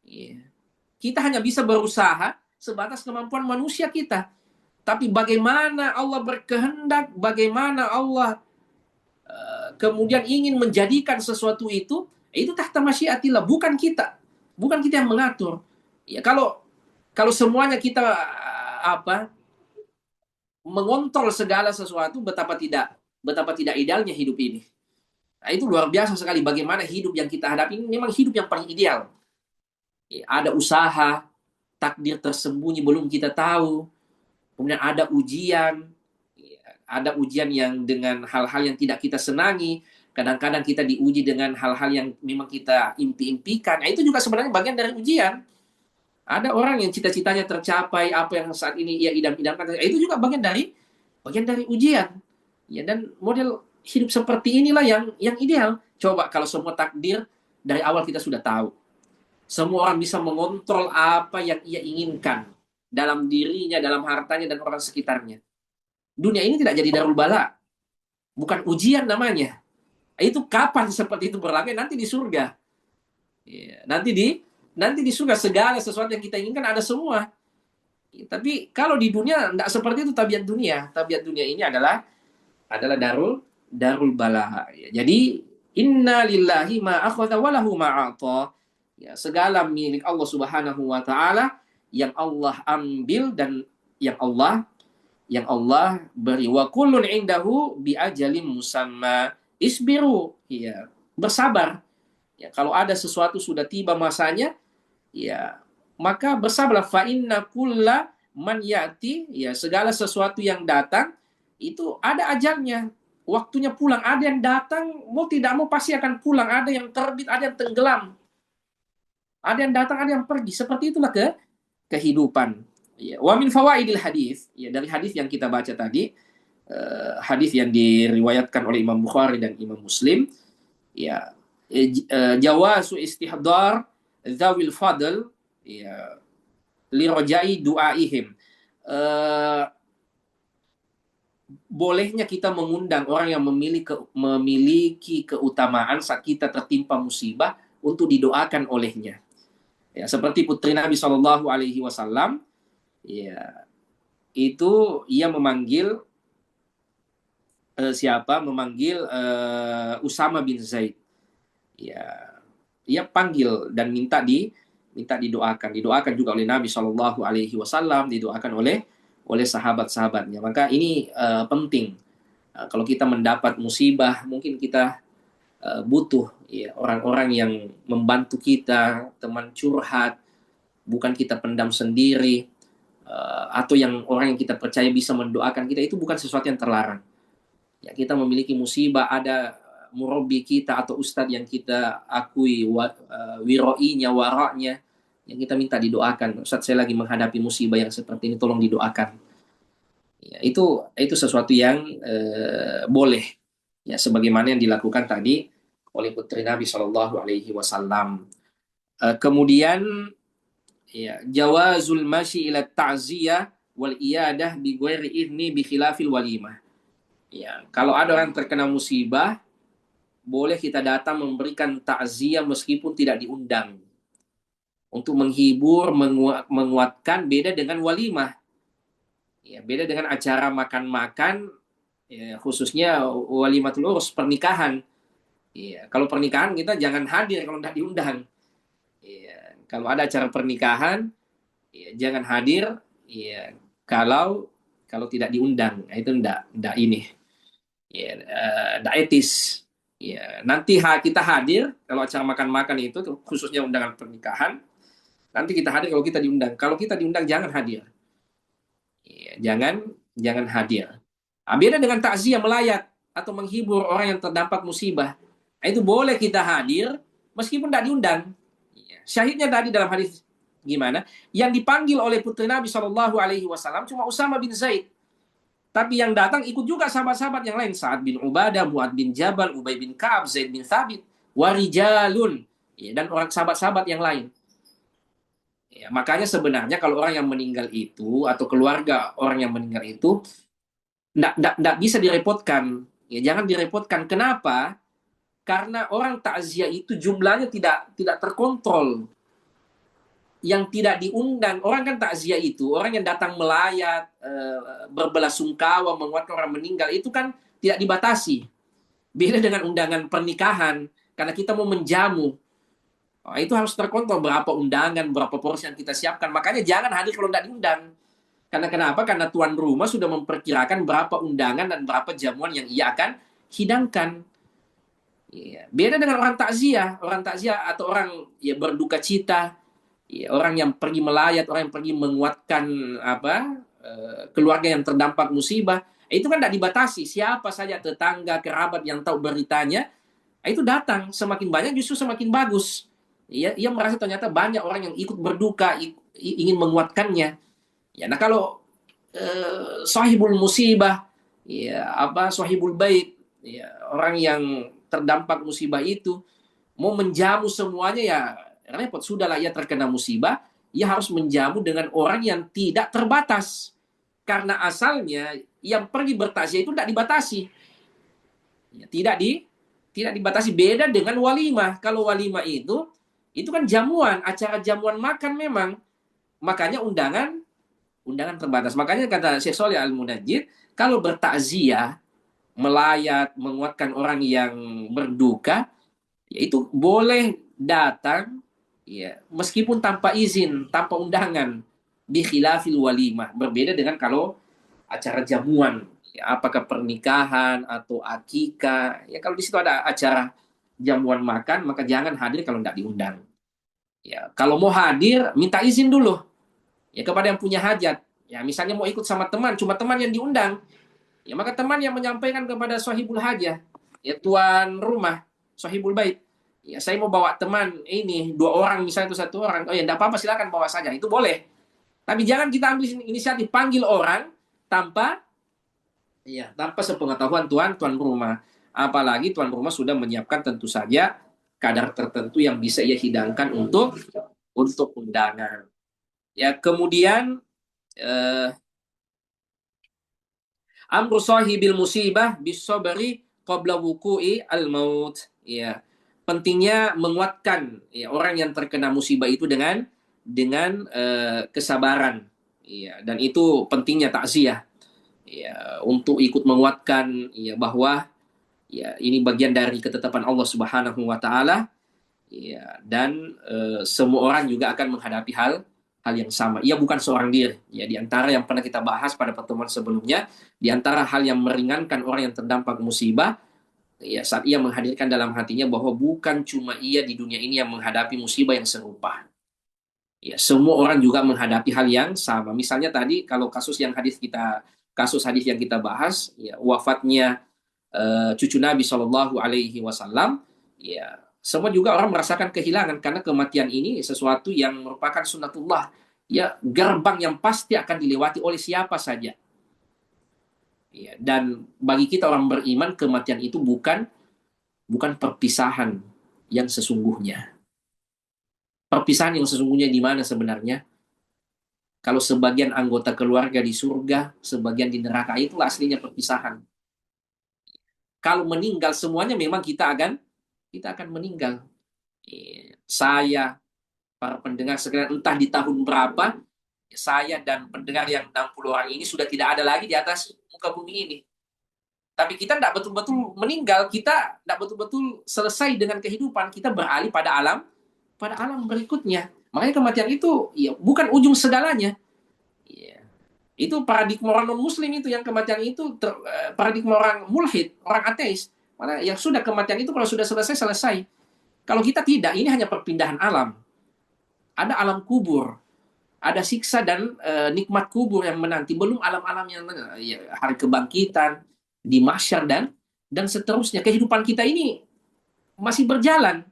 Yeah. Kita hanya bisa berusaha sebatas kemampuan manusia kita. Tapi bagaimana Allah berkehendak, bagaimana Allah kemudian ingin menjadikan sesuatu itu tahta masyiatillah, bukan kita. Bukan kita yang mengatur. Ya, kalau semuanya kita apa mengontrol segala sesuatu, betapa tidak idealnya hidup ini. Nah, itu luar biasa sekali bagaimana hidup yang kita hadapi ini memang hidup yang paling ideal. Ya, ada usaha, takdir tersembunyi belum kita tahu. Kemudian ada ujian yang dengan hal-hal yang tidak kita senangi. Kadang-kadang kita diuji dengan hal-hal yang memang kita impi-impikan. Nah, itu juga sebenarnya bagian dari ujian. Ada orang yang cita-citanya tercapai, apa yang saat ini ia idam-idamkan, itu juga bagian dari ujian. Ya, dan model hidup seperti inilah yang ideal. Coba kalau semua takdir dari awal kita sudah tahu. Semua orang bisa mengontrol apa yang ia inginkan dalam dirinya, dalam hartanya, dan orang sekitarnya. Dunia ini tidak jadi darul bala. Bukan ujian namanya. Itu kapan seperti itu berlaku? Nanti di surga. Ya, nanti di surga segala sesuatu yang kita inginkan ada semua. Ya, tapi kalau di dunia tidak seperti itu tabiat dunia. Tabiat dunia ini adalah darul bala. Ya, jadi inna lillahi ma akhadha wa lahu ma ata. Ya, segala milik Allah Subhanahu wa taala yang Allah ambil dan yang Allah beri. Wa kullun indahu bi ajalin musamma. Isbiru, ya, bersabar. Ya, kalau ada sesuatu sudah tiba masanya, ya, maka bersabarlah. Fa inna kulla man yati, ya, segala sesuatu yang datang itu ada ajalnya. Waktunya pulang, ada yang datang mau tidak mau pasti akan pulang, ada yang terbit, ada yang tenggelam. Ada yang datang, ada yang pergi. Seperti itulah kehidupan. Ya, wa min fawaidil hadis, ya, dari hadis yang kita baca tadi, hadis yang diriwayatkan oleh Imam Bukhari dan Imam Muslim, ya, jawazu istihdar zawil fadl, ya, li rojai du'aihim. Eh, Bolehnya kita mengundang orang yang memiliki keutamaan saat kita tertimpa musibah untuk didoakan olehnya. Ya, seperti putri Nabi Shallallahu Alaihi Wasallam, ya, itu ia memanggil siapa? Memanggil Usama bin Zaid. Ya, ia panggil dan minta didoakan juga oleh Nabi Shallallahu Alaihi Wasallam, didoakan oleh sahabat-sahabatnya. Maka ini penting. Kalau kita mendapat musibah, mungkin kita butuh, ya, orang-orang yang membantu kita, teman curhat, bukan kita pendam sendiri, atau yang orang yang kita percaya bisa mendoakan kita, itu bukan sesuatu yang terlarang. Ya, kita memiliki musibah, ada murabi kita atau ustadz yang kita akui wiroinya, waraknya, yang kita minta didoakan. Ustadz, saya lagi menghadapi musibah yang seperti ini, tolong didoakan. Ya, itu sesuatu yang boleh, ya, sebagaimana yang dilakukan tadi oleh putri Nabi Shallallahu Alaihi Wasallam. Kemudian, ya, jawazul masyi ila ta'ziyah wal iyadah bi ghairi idni bi khilafil walimah. Ya, kalau ada orang terkena musibah, boleh kita datang memberikan takziah meskipun tidak diundang. Untuk menghibur, menguatkan, beda dengan walimah. Ya, beda dengan acara makan-makan, ya, khususnya walimatul urus, pernikahan. Ya, kalau pernikahan kita jangan hadir kalau tidak diundang. Ya, kalau ada acara pernikahan, ya, jangan hadir. Ya, kalau tidak diundang, itu tidak ini. Ya, tidak etis. Ya, nanti kita hadir kalau acara makan-makan itu, khususnya undangan pernikahan. Nanti kita hadir kalau kita diundang. Kalau kita diundang jangan hadir. Ya, jangan hadir. Beda dengan takziah, melayat atau menghibur orang yang terdampak musibah. Itu boleh kita hadir meskipun tidak diundang. Ya, syahidnya tadi dalam hadis gimana? Yang dipanggil oleh putri Nabi Shallallahu Alaihi Wasallam cuma Usama bin Zaid. Tapi yang datang ikut juga sahabat-sahabat yang lain. Sa'ad bin Ubadah, Mu'ad bin Jabal, Ubay bin Ka'ab, Zaid bin Thabit, warijalun. Ya, dan orang sahabat-sahabat yang lain. Ya, makanya sebenarnya kalau orang yang meninggal itu, atau keluarga orang yang meninggal itu, tidak bisa direpotkan. Ya, jangan direpotkan. Kenapa? Karena orang takziah itu jumlahnya tidak terkontrol. Yang tidak diundang, orang kan takziah itu, orang yang datang melayat, berbelasungkawa, menguatkan orang meninggal, itu kan tidak dibatasi. Beda dengan undangan pernikahan, karena kita mau menjamu. Itu harus terkontrol berapa undangan, berapa porsi yang kita siapkan. Makanya jangan hadir kalau tidak diundang. Karena kenapa? Karena tuan rumah sudah memperkirakan berapa undangan dan berapa jamuan yang ia akan hidangkan. Ya, beda dengan orang takziah. Orang takziah atau orang, ya, berduka cita, ya, orang yang pergi melayat, orang yang pergi menguatkan keluarga yang terdampak musibah, itu kan tidak dibatasi. Siapa saja tetangga, kerabat yang tahu beritanya, itu datang. Semakin banyak justru semakin bagus. Ia merasa ternyata banyak orang yang ikut berduka, ingin menguatkannya. Ya, nah kalau sahibul musibah, ya, sahibul bait, ya, orang yang terdampak musibah itu mau menjamu semuanya, ya repot. Sudahlah ia terkena musibah, ia harus menjamu dengan orang yang tidak terbatas. Karena asalnya yang pergi bertakziah itu tidak dibatasi. Ya, tidak dibatasi, beda dengan walimah. Kalau walimah itu kan jamuan, acara jamuan makan memang. Makanya undangan terbatas. Makanya kata Syekh Shalih Al-Munajjid, kalau bertakziah, melayat, menguatkan orang yang berduka, ya itu boleh datang, ya, meskipun tanpa izin, tanpa undangan, di khilafil walimah. Berbeda dengan kalau acara jamuan, ya, apakah pernikahan atau akikah, ya, kalau di situ ada acara jamuan makan, maka jangan hadir kalau tidak diundang. Ya, kalau mau hadir, minta izin dulu, ya, kepada yang punya hajat. Ya, misalnya mau ikut sama teman, cuma teman yang diundang, ya, maka teman yang menyampaikan kepada sahibul hajah, ya, tuan rumah, sahibul bait, ya, saya mau bawa teman ini 2 orang, misalnya itu 1 orang, oh ya, tidak apa-apa, silakan bawa saja, itu boleh. Tapi jangan kita ambil inisiatif panggil orang tanpa, ya, tanpa sepengetahuan tuan rumah. Apalagi tuan rumah sudah menyiapkan tentu saja kadar tertentu yang bisa ia hidangkan untuk undangan. Ya, kemudian eh, amru sahibil musibah bisobri qabla wuku'i al-maut. Ya, pentingnya menguatkan ya, orang yang terkena musibah itu dengan kesabaran. Ya, dan itu pentingnya takziah. Ya, untuk ikut menguatkan ya bahwa ya ini bagian dari ketetapan Allah Subhanahu wa taala. Ya, dan semua orang juga akan menghadapi hal yang sama. Ia bukan seorang diri. Ya, di antara yang pernah kita bahas pada pertemuan sebelumnya, di antara hal yang meringankan orang yang terdampak musibah, ya saat ia menghadirkan dalam hatinya bahwa bukan cuma ia di dunia ini yang menghadapi musibah yang serupa. Ya, semua orang juga menghadapi hal yang sama. Misalnya tadi kalau kasus hadis yang kita bahas, ya wafatnya cucu Nabi Shallallahu Alaihi Wasallam, ya semua juga orang merasakan kehilangan karena kematian ini sesuatu yang merupakan sunnatullah, ya gerbang yang pasti akan dilewati oleh siapa saja. Ya, dan bagi kita orang beriman kematian itu bukan perpisahan yang sesungguhnya. Perpisahan yang sesungguhnya di mana sebenarnya? Kalau sebagian anggota keluarga di surga, sebagian di neraka, itu aslinya perpisahan. Kalau meninggal semuanya memang kita akan meninggal. Saya, para pendengar sekalian, entah di tahun berapa, saya dan pendengar yang 60 orang ini sudah tidak ada lagi di atas muka bumi ini. Tapi kita tidak betul-betul meninggal, kita tidak betul-betul selesai dengan kehidupan, kita beralih pada alam berikutnya. Makanya kematian itu ya bukan ujung segalanya. Ya. Itu paradigma orang non-muslim itu yang kematian itu paradigma orang mulhid, orang ateis. Mana yang sudah kematian itu kalau sudah selesai selesai. Kalau kita tidak, ini hanya perpindahan alam. Ada alam kubur, ada siksa dan nikmat kubur yang menanti. Belum alam-alam yang ya, hari kebangkitan, di mahsyar dan seterusnya. Kehidupan kita ini masih berjalan.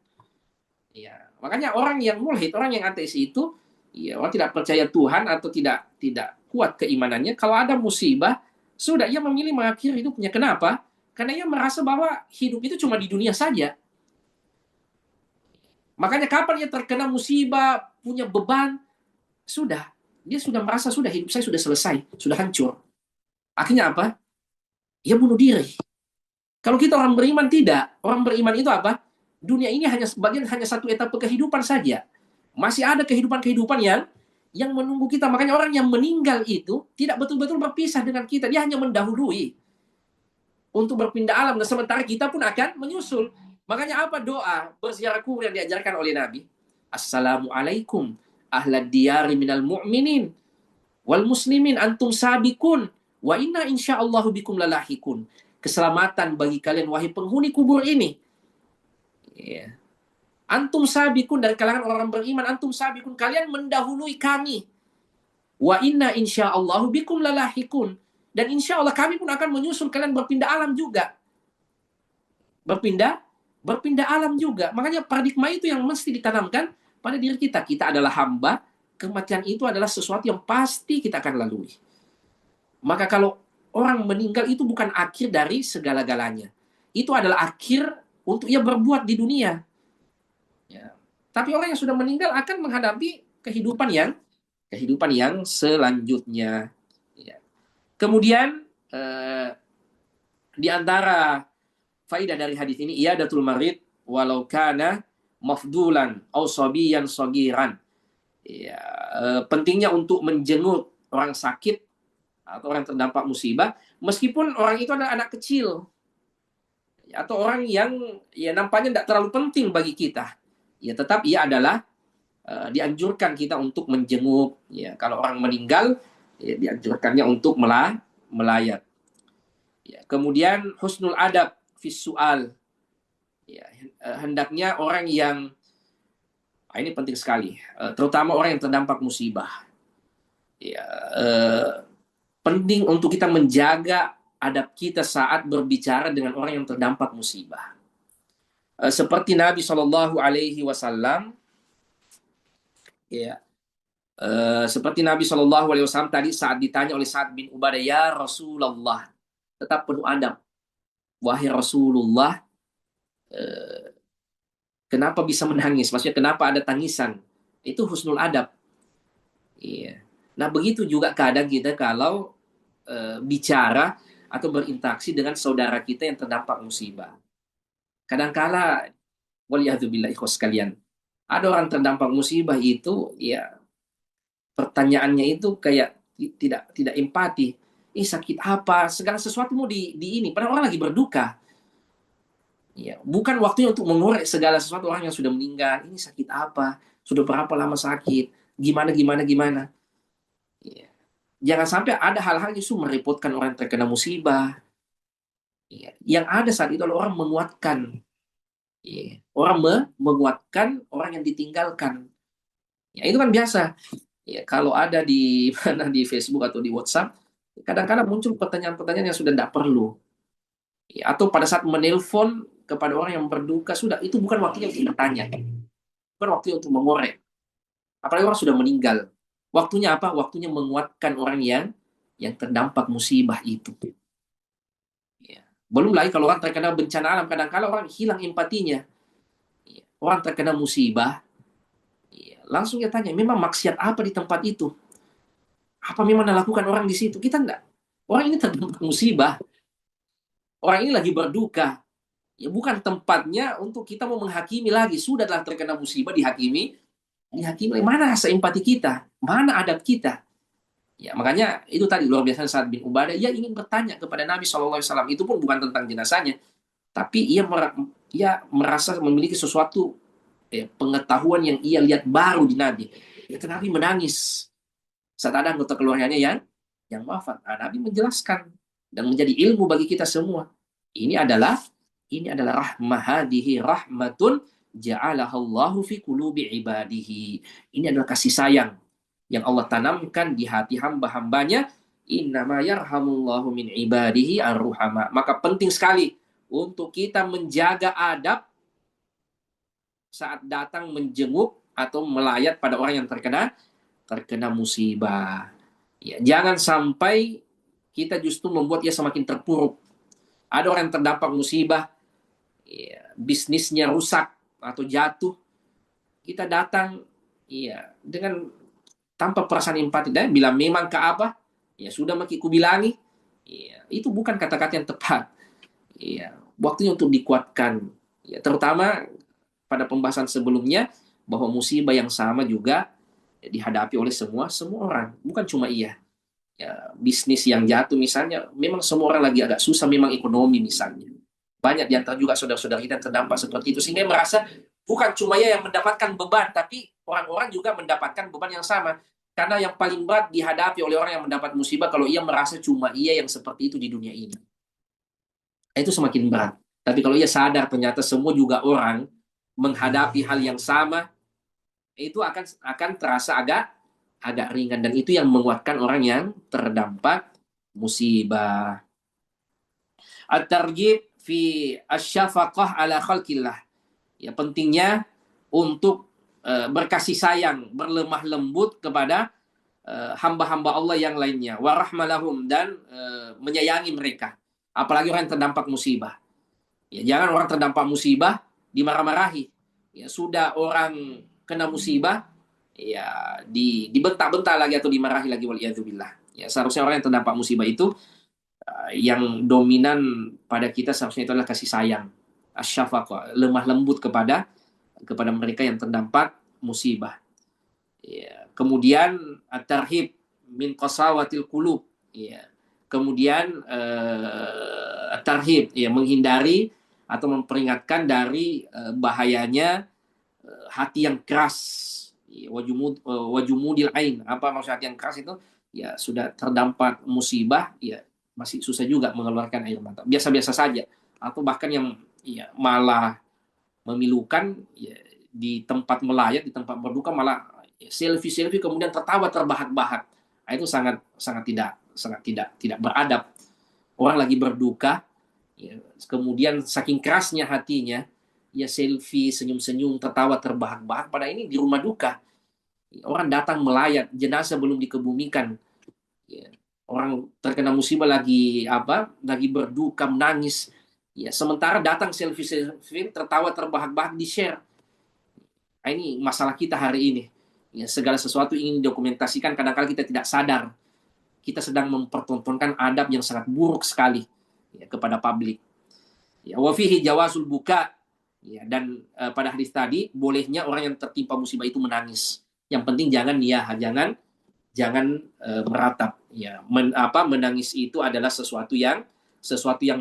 Ya, makanya orang yang mulhid, orang yang ateis itu, ya, orang tidak percaya Tuhan atau tidak kuat keimanannya. Kalau ada musibah, sudah ia memilih mengakhiri hidupnya. Kenapa? Karena ia merasa bahwa hidup itu cuma di dunia saja. Makanya kapan ia terkena musibah, punya beban, sudah. Dia sudah merasa sudah hidup saya sudah selesai, sudah hancur. Akhirnya apa? Ia bunuh diri. Kalau kita orang beriman tidak. Orang beriman itu apa? Dunia ini hanya sebagian hanya satu etapa kehidupan saja. Masih ada kehidupan-kehidupan yang menunggu kita. Makanya orang yang meninggal itu tidak betul-betul berpisah dengan kita. Dia hanya mendahului untuk berpindah alam. Dan sementara kita pun akan menyusul. Makanya apa doa berziarah kubur yang diajarkan oleh Nabi? Assalamualaikum ahlad diyari minal mu'minin wal muslimin antum sabikun wa inna insyaallahu bikum lalahikun. Keselamatan bagi kalian wahai penghuni kubur ini. Ya. Antum sabikun dari kalangan orang beriman, antum sabikun, kalian mendahului kami. Wa inna insyaallahu bikum lalahikun. Dan insya Allah kami pun akan menyusul kalian berpindah alam juga. Berpindah berpindah alam juga. Makanya paradigma itu yang mesti ditanamkan pada diri kita. Kita adalah hamba, kematian itu adalah sesuatu yang pasti kita akan lalui. Maka kalau orang meninggal itu bukan akhir dari segala-galanya. Itu adalah akhir untuk ia berbuat di dunia. Ya. Tapi orang yang sudah meninggal akan menghadapi kehidupan yang selanjutnya. Ya. Kemudian di antara faidah dari hadis ini, iyadatul marid walau kana mafdulan au sabiyan sagiran. Ya, pentingnya untuk menjenguk orang sakit atau orang terdampak musibah, meskipun orang itu adalah anak kecil atau orang yang ya nampaknya tidak terlalu penting bagi kita, ya tetap ia adalah dianjurkan kita untuk menjenguk. Ya, kalau orang meninggal, ya, dianjurkannya untuk melayat. Ya, kemudian husnul adab visual. Ya, hendaknya orang yang ini penting sekali, terutama orang yang terdampak musibah. Ya, penting untuk kita menjaga adab kita saat berbicara dengan orang yang terdampak musibah. Seperti Nabi Shallallahu Alaihi Wasallam, ya, seperti Nabi Shallallahu Alaihi Wasallam tadi saat ditanya oleh Sa'ad bin Ubadah, ya Rasulullah, tetap penuh adab. Wahai Rasulullah, Kenapa bisa menangis? Maksudnya kenapa ada tangisan? Itu husnul adab. Iya. Nah, begitu juga kadang kita kalau bicara atau berinteraksi dengan saudara kita yang terdampak musibah. Kadangkala, waliyahzubillah ikhwas sekalian, ada orang terdampak musibah itu, ya pertanyaannya itu kayak tidak tidak empati. Sakit apa? Segala sesuatu mau di ini. Padahal orang lagi berduka. Ya, bukan waktunya untuk mengorek segala sesuatu orang yang sudah meninggal. Ini sakit apa? Sudah berapa lama sakit? Gimana, gimana, gimana? Ya. Jangan sampai ada hal-hal yang justru merepotkan orang yang terkena musibah. Ya. Yang ada saat itu adalah orang menguatkan. Ya. Orang menguatkan orang yang ditinggalkan. Ya, itu kan biasa. Ya, kalau ada di mana di Facebook atau di WhatsApp, kadang-kadang muncul pertanyaan-pertanyaan yang sudah tidak perlu. Ya, atau pada saat menelpon kepada orang yang berduka, sudah itu bukan waktunya untuk bertanya, bukan waktunya untuk mengorek. Apalagi orang sudah meninggal. Waktunya apa? Waktunya menguatkan orang yang terdampak musibah itu. Ya. Belum lagi kalau orang terkena bencana alam, kadang-kadang orang hilang empatinya. Ya. Orang terkena musibah, ya, langsung dia tanya, memang maksiat apa di tempat itu? Apa memang dilakukan orang di situ? Kita enggak. Orang ini terdampak musibah. Orang ini lagi berduka. Ya bukan tempatnya untuk kita mau menghakimi lagi. Sudahlah terkena musibah dihakimi. Dihakimi lagi. Mana rasa empati kita? Mana adab kita? Ya, makanya itu tadi luar biasa Sa'ad bin Ubadah. Ia ingin bertanya kepada Nabi SAW. Itu pun bukan tentang jenazahnya. Tapi ia merasa memiliki sesuatu, pengetahuan yang ia lihat baru di Nabi. Ya, Nabi menangis saat ada anggota keluarganya yang wafat. Nabi menjelaskan dan menjadi ilmu bagi kita semua. Ini adalah rahmah, hadihi rahmatun ja'alahallahu fi qulubi ibadihi. Ini adalah kasih sayang yang Allah tanamkan di hati hamba-hambanya. Innama yarhamullahu min ibadihi ar-ruhama. Maka penting sekali untuk kita menjaga adab saat datang menjenguk atau melayat pada orang yang terkena musibah. Ya, jangan sampai kita justru membuat dia semakin terpuruk. Ada orang yang terdampak musibah, ya, bisnisnya rusak atau jatuh, kita datang, ya, dengan tanpa perasaan empati dan bila memang ke apa, ya sudah maki kubilangi, ya, itu bukan kata-kata yang tepat. Ya, waktunya untuk dikuatkan. Ya, terutama pada pembahasan sebelumnya bahwa musibah yang sama juga dihadapi oleh semua orang, bukan cuma ia. Ya, bisnis yang jatuh misalnya, memang semua orang lagi agak susah, memang ekonomi misalnya. Banyak di antara juga saudara-saudara kita yang terdampak seperti itu, sehingga merasa bukan cuma ia yang mendapatkan beban, tapi orang-orang juga mendapatkan beban yang sama. Karena yang paling berat dihadapi oleh orang yang mendapat musibah kalau ia merasa cuma ia yang seperti itu di dunia ini. Itu semakin berat. Tapi kalau ia sadar ternyata semua juga orang menghadapi hal yang sama, itu akan terasa agak agak ringan dan itu yang menguatkan orang yang terdampak musibah. At-targhib fi asyafaqah ala khalqillah. Ya, pentingnya untuk berkasih sayang, berlemah lembut kepada hamba-hamba Allah yang lainnya, warahmalahum, dan menyayangi mereka. Apalagi orang yang terdampak musibah. Ya, jangan orang terdampak musibah dimarah-marahi. Ya, sudah orang kena musibah, ya dibentak-bentak lagi atau dimarahi lagi, waliyadzubillah. Ya, seharusnya orang yang terdampak musibah itu yang dominan pada kita seharusnya itu adalah kasih sayang, asyafaqah, lemah lembut kepada mereka yang terdampak musibah. Ya. Kemudian at-tarhib min qasawatil qulub. Ya. Kemudian at-tarhib, ya, menghindari atau memperingatkan dari bahayanya hati yang keras. Ya, wajumudil ain. Apa maksud hati yang keras itu? Ya sudah terdampak musibah, ya masih susah juga mengeluarkan air mata. Biasa-biasa saja. Atau bahkan yang, ya, malah memilukan, ya, di tempat melayat, di tempat berduka malah selfie-selfie kemudian tertawa terbahak-bahak. Nah, itu sangat sangat tidak beradab. Orang lagi berduka, ya, kemudian saking kerasnya hatinya, ya selfie, senyum-senyum, tertawa terbahak-bahak. Pada ini di rumah duka. Orang datang melayat, jenazah belum dikebumikan. Ya. Orang terkena musibah lagi apa? Lagi berduka, menangis. Ya, sementara datang selfie-selfie, tertawa terbahak-bahak di share. Nah, ini masalah kita hari ini. Ya, segala sesuatu ingin didokumentasikan, kadang-kadang kita tidak sadar kita sedang mempertontonkan adab yang sangat buruk sekali ya, kepada publik. Ya, wafihi jawazul buka, ya, dan pada hadis tadi bolehnya orang yang tertimpa musibah itu menangis. Yang penting jangan jangan meratap. Ya, menangis itu adalah sesuatu yang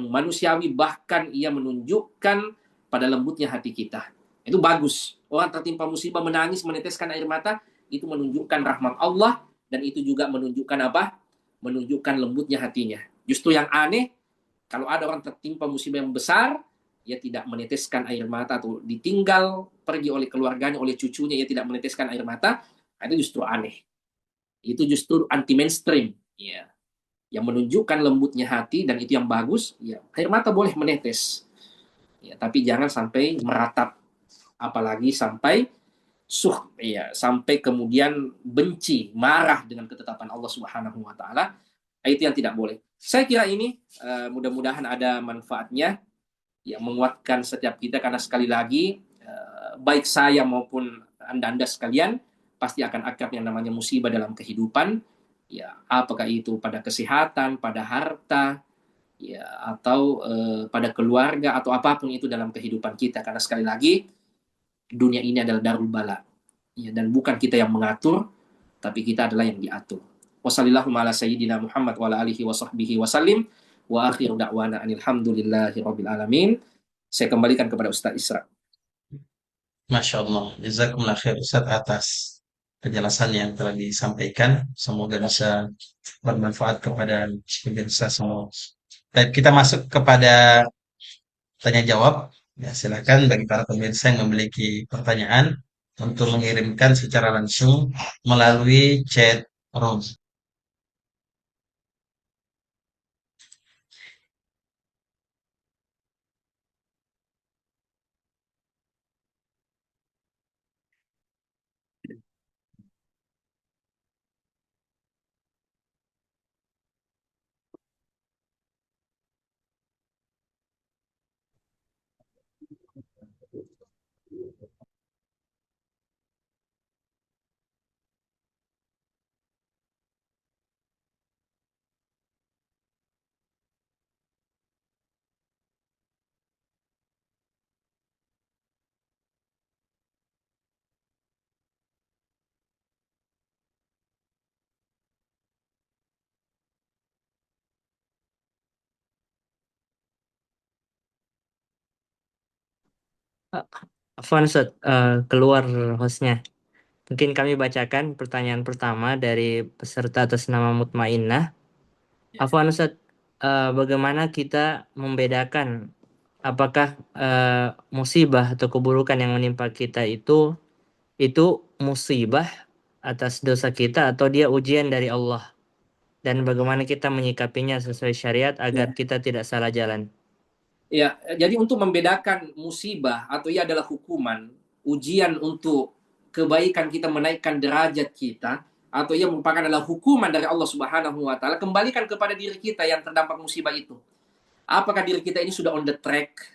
manusiawi, bahkan ia menunjukkan pada lembutnya hati kita. Itu bagus. Orang tertimpa musibah menangis, meneteskan air mata, itu menunjukkan rahmat Allah, dan itu juga menunjukkan apa? Menunjukkan lembutnya hatinya. Justru yang aneh, kalau ada orang tertimpa musibah yang besar, ia tidak meneteskan air mata atau ditinggal pergi oleh keluarganya, oleh cucunya, ia tidak meneteskan air mata, itu justru aneh. Itu justru anti mainstream, ya, yang menunjukkan lembutnya hati, dan itu yang bagus. Ya, air mata boleh menetes, ya, tapi jangan sampai meratap, apalagi sampai ya, sampai kemudian benci, marah dengan ketetapan Allah Subhanahu wa taala. Itu yang tidak boleh. Saya kira ini mudah-mudahan ada manfaatnya yang menguatkan setiap kita, karena sekali lagi baik saya maupun anda sekalian pasti akan akrab yang namanya musibah dalam kehidupan, ya, apakah itu pada kesehatan, pada harta, ya, atau pada keluarga, atau apapun itu dalam kehidupan kita, karena sekali lagi dunia ini adalah darul bala, ya, dan bukan kita yang mengatur, tapi kita adalah yang diatur. Wassalamualaikum ala sayyidina Muhammad wa ala alihi wa sahbihi wasallim, wa akhiru da'wana anilhamdulillahi rabbil alamin. Saya kembalikan kepada Ustaz Isra. Masya Allah. Jazakumullah khair Ustaz atas penjelasan yang telah disampaikan. Semoga bisa bermanfaat kepada pemirsa semua. Baik, kita masuk kepada tanya jawab. Ya, silakan bagi para pemirsa yang memiliki pertanyaan untuk mengirimkan secara langsung melalui chat room. Eh, Afwan Ustaz, keluar hostnya. Mungkin kami bacakan pertanyaan pertama dari peserta atas nama Mutmainnah. Afwan Ustaz, bagaimana kita membedakan apakah musibah atau keburukan yang menimpa kita itu musibah atas dosa kita atau dia ujian dari Allah? Dan bagaimana kita menyikapinya sesuai syariat agar Ya. kita tidak salah jalan? Ya, jadi untuk membedakan musibah atau ia adalah hukuman, ujian untuk kebaikan kita, menaikkan derajat kita, atau ia merupakan adalah hukuman dari Allah Subhanahu wa taala, kembalikan kepada diri kita yang terdampak musibah itu. Apakah diri kita ini sudah on the track?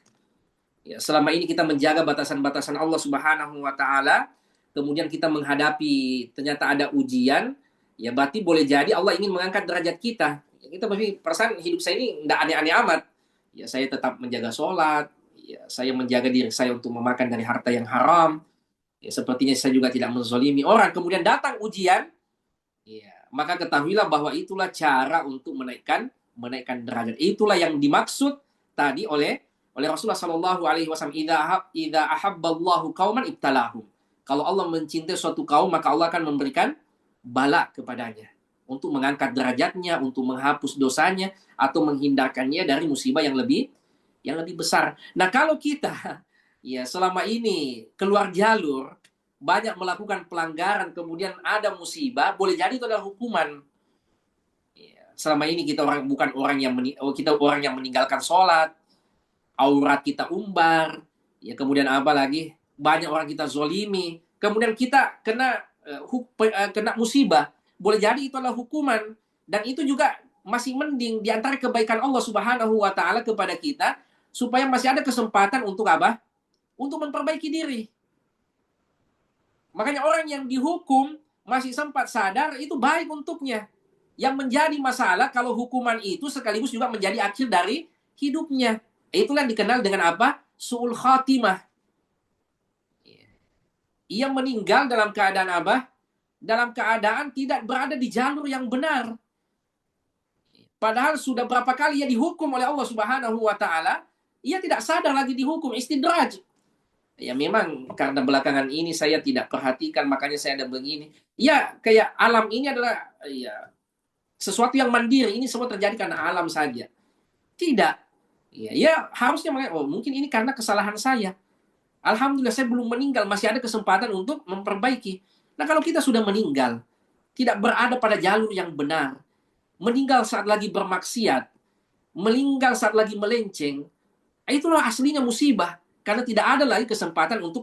Ya, selama ini kita menjaga batasan-batasan Allah Subhanahu wa taala, kemudian kita menghadapi ternyata ada ujian, ya berarti boleh jadi Allah ingin mengangkat derajat kita. Ya, kita pasti perasaan hidup saya ini enggak aneh-aneh amat. Ya, saya tetap menjaga sholat, ya, saya menjaga diri saya untuk memakan dari harta yang haram. Ya, sepertinya saya juga tidak menzolimi orang. Kemudian datang ujian, ya, maka ketahuilah bahwa itulah cara untuk menaikkan derajat. Itulah yang dimaksud tadi oleh Rasulullah Shallallahu Alaihi Wasallam. Idza ahabballahu kauman ibtalahum. Kalau Allah mencintai suatu kaum, maka Allah akan memberikan bala kepadanya untuk mengangkat derajatnya, untuk menghapus dosanya, atau menghindarkannya dari musibah yang lebih besar. Nah, kalau kita ya selama ini keluar jalur, banyak melakukan pelanggaran, kemudian ada musibah, boleh jadi itu adalah hukuman. Ya, selama ini kita bukan orang yang meninggalkan sholat, aurat kita umbar, ya, kemudian apa lagi, banyak orang kita zolimi, kemudian kita kena musibah, boleh jadi itu adalah hukuman, dan itu juga masih mending di antara kebaikan Allah Subhanahu wa taala kepada kita, supaya masih ada kesempatan untuk apa? Untuk memperbaiki diri. Makanya orang yang dihukum masih sempat sadar, itu baik untuknya. Yang menjadi masalah kalau hukuman itu sekaligus juga menjadi akhir dari hidupnya. Itulah yang dikenal dengan apa? Su'ul khatimah. Ia meninggal dalam keadaan apa? Dalam keadaan tidak berada di jalur yang benar. Padahal sudah berapa kali ia dihukum oleh Allah Subhanahu wa taala, ia tidak sadar lagi dihukum, istidraj. Ya memang karena belakangan ini saya tidak perhatikan, makanya saya ada begini. Ya kayak alam ini adalah ya sesuatu yang mandiri, ini semua terjadi karena alam saja. Tidak. Ya harusnya oh mungkin ini karena kesalahan saya. Alhamdulillah saya belum meninggal, masih ada kesempatan untuk memperbaiki. Nah kalau kita sudah meninggal, tidak berada pada jalur yang benar, meninggal saat lagi bermaksiat, meninggal saat lagi melenceng, itulah aslinya musibah. Karena tidak ada lagi kesempatan untuk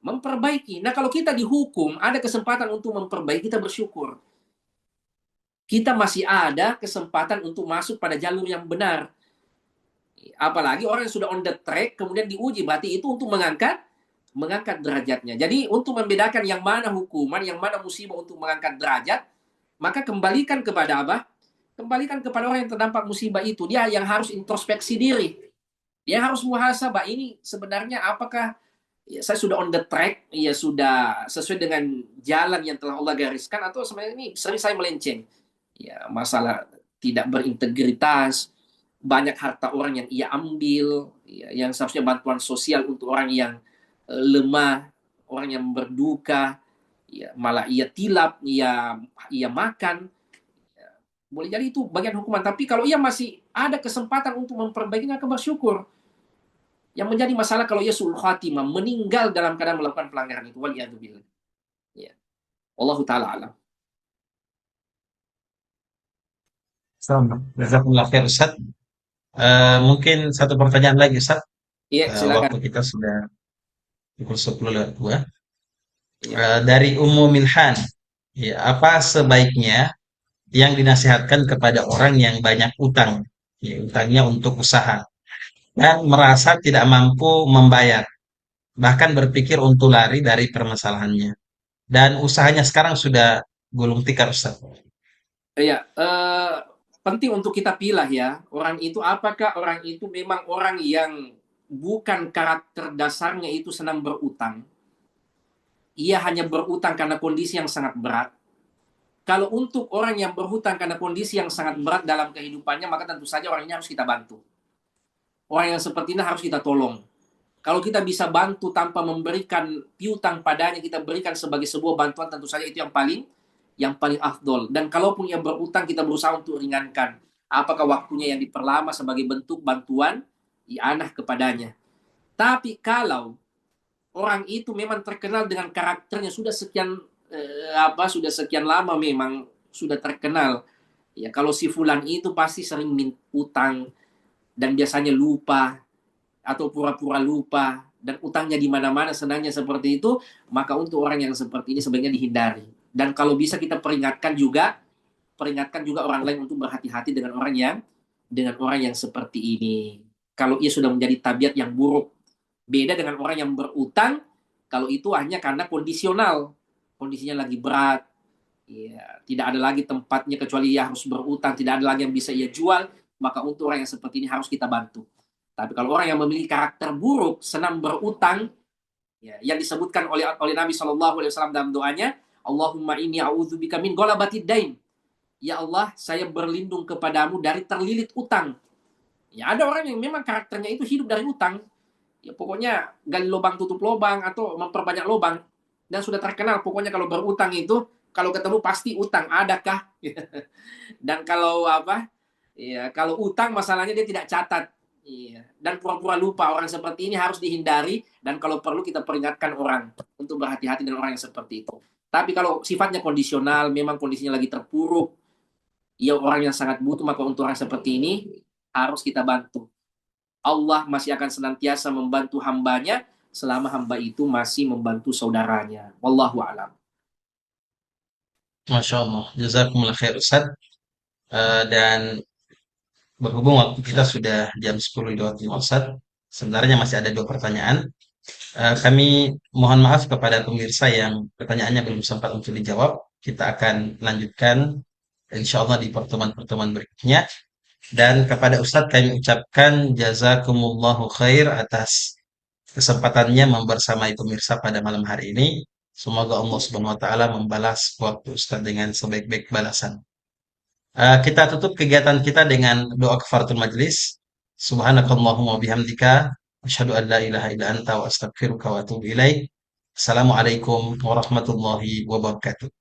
memperbaiki. Nah kalau kita dihukum, ada kesempatan untuk memperbaiki, kita bersyukur. Kita masih ada kesempatan untuk masuk pada jalur yang benar. Apalagi orang yang sudah on the track, kemudian diuji, berarti itu untuk mengangkat derajatnya. Jadi untuk membedakan yang mana hukuman, yang mana musibah untuk mengangkat derajat, maka kembalikan kepada apa? Kembalikan kepada orang yang terdampak musibah itu. Dia yang harus introspeksi diri. Dia harus muhasabah, ini sebenarnya apakah ya, saya sudah on the track, ya sudah sesuai dengan jalan yang telah Allah gariskan, atau sebenarnya ini sering saya melenceng. Ya, masalah tidak berintegritas, banyak harta orang yang ia ambil, ya, yang seharusnya bantuan sosial untuk orang yang lemah, orang yang berduka, ya, malah ia tilap, ia makan. Ya, boleh jadi itu bagian hukuman, tapi kalau ia masih ada kesempatan untuk memperbaikinya, akan bersyukur. Yang menjadi masalah kalau ia su'ul khatimah, meninggal dalam keadaan melakukan pelanggaran itu. Waliyadzubillah. Ya. Wallahu ta'ala alam. Jazakumullah khair Ustaz. Mungkin satu pertanyaan lagi Ustaz. Iya, silakan. Waktu kita sudah pukul 10:02. Ya. Dari Ummu Milhan, ya, apa sebaiknya yang dinasihatkan kepada orang yang banyak utang, ya, utangnya untuk usaha, dan merasa tidak mampu membayar, bahkan berpikir untuk lari dari permasalahannya, dan usahanya sekarang sudah gulung tikar Ustaz. Iya, penting untuk kita pilih ya, orang itu apakah orang itu memang orang yang bukan karakter dasarnya itu senang berutang. Ia hanya berutang karena kondisi yang sangat berat. Kalau untuk orang yang berhutang karena kondisi yang sangat berat dalam kehidupannya, maka tentu saja orang ini harus kita bantu. Orang yang seperti ini harus kita tolong. Kalau kita bisa bantu tanpa memberikan piutang padanya, kita berikan sebagai sebuah bantuan, tentu saja itu yang paling afdol. Dan kalaupun ia berutang, kita berusaha untuk ringankan. Apakah waktunya yang diperlama sebagai bentuk bantuan i'anah kepadanya. Tapi kalau orang itu memang terkenal dengan karakternya sudah sekian lama memang sudah terkenal. Ya kalau si fulan itu pasti sering utang dan biasanya lupa atau pura-pura lupa dan utangnya di mana-mana, senangnya seperti itu, maka untuk orang yang seperti ini sebaiknya dihindari. Dan kalau bisa kita peringatkan juga orang lain untuk berhati-hati dengan orang yang seperti ini. Kalau ia sudah menjadi tabiat yang buruk, beda dengan orang yang berutang, kalau itu hanya karena kondisional, kondisinya lagi berat, ya, tidak ada lagi tempatnya kecuali ia harus berutang, tidak ada lagi yang bisa ia jual, maka untuk orang yang seperti ini harus kita bantu. Tapi kalau orang yang memiliki karakter buruk, senang berutang, ya, yang disebutkan oleh Nabi SAW dalam doanya, Allahumma inni a'udzubika min ghalabatid dain. Ya Allah, saya berlindung kepadamu dari terlilit utang. Ya, ada orang yang memang karakternya itu hidup dari utang. Ya, pokoknya gali lubang tutup lubang atau memperbanyak lubang. Dan sudah terkenal, pokoknya kalau berutang itu, kalau ketemu pasti utang, adakah? Dan kalau ya kalau utang masalahnya dia tidak catat. Iya. Dan pura-pura lupa, orang seperti ini harus dihindari, dan kalau perlu kita peringatkan orang untuk berhati-hati dengan orang yang seperti itu. Tapi kalau sifatnya kondisional, memang kondisinya lagi terpuruk, ia orang yang sangat butuh, maka untuk orang seperti ini harus kita bantu. Allah masih akan senantiasa membantu hambanya selama hamba itu masih membantu saudaranya. Wallahu a'lam. Masya Allah, jazakumullah khair Ustaz. Dan berhubung waktu kita sudah jam 10:25 Ustaz, sebenarnya masih ada 2 pertanyaan. Kami mohon maaf kepada pemirsa yang pertanyaannya belum sempat untuk dijawab. Kita akan lanjutkan insya Allah di pertemuan-pertemuan berikutnya. Dan kepada Ustadz kami ucapkan jazakumullahu khair atas kesempatannya membersamai pemirsa pada malam hari ini. Semoga Allah Subhanahu wa taala membalas waktu Ustadz dengan sebaik-baik balasan. Kita tutup kegiatan kita dengan doa kafaratul majlis. Subhanakallahumma bihamdika asyhadu an la ilaha illa anta wa astaghfiruka wa atubu ilaik. Assalamualaikum warahmatullahi wabarakatuh.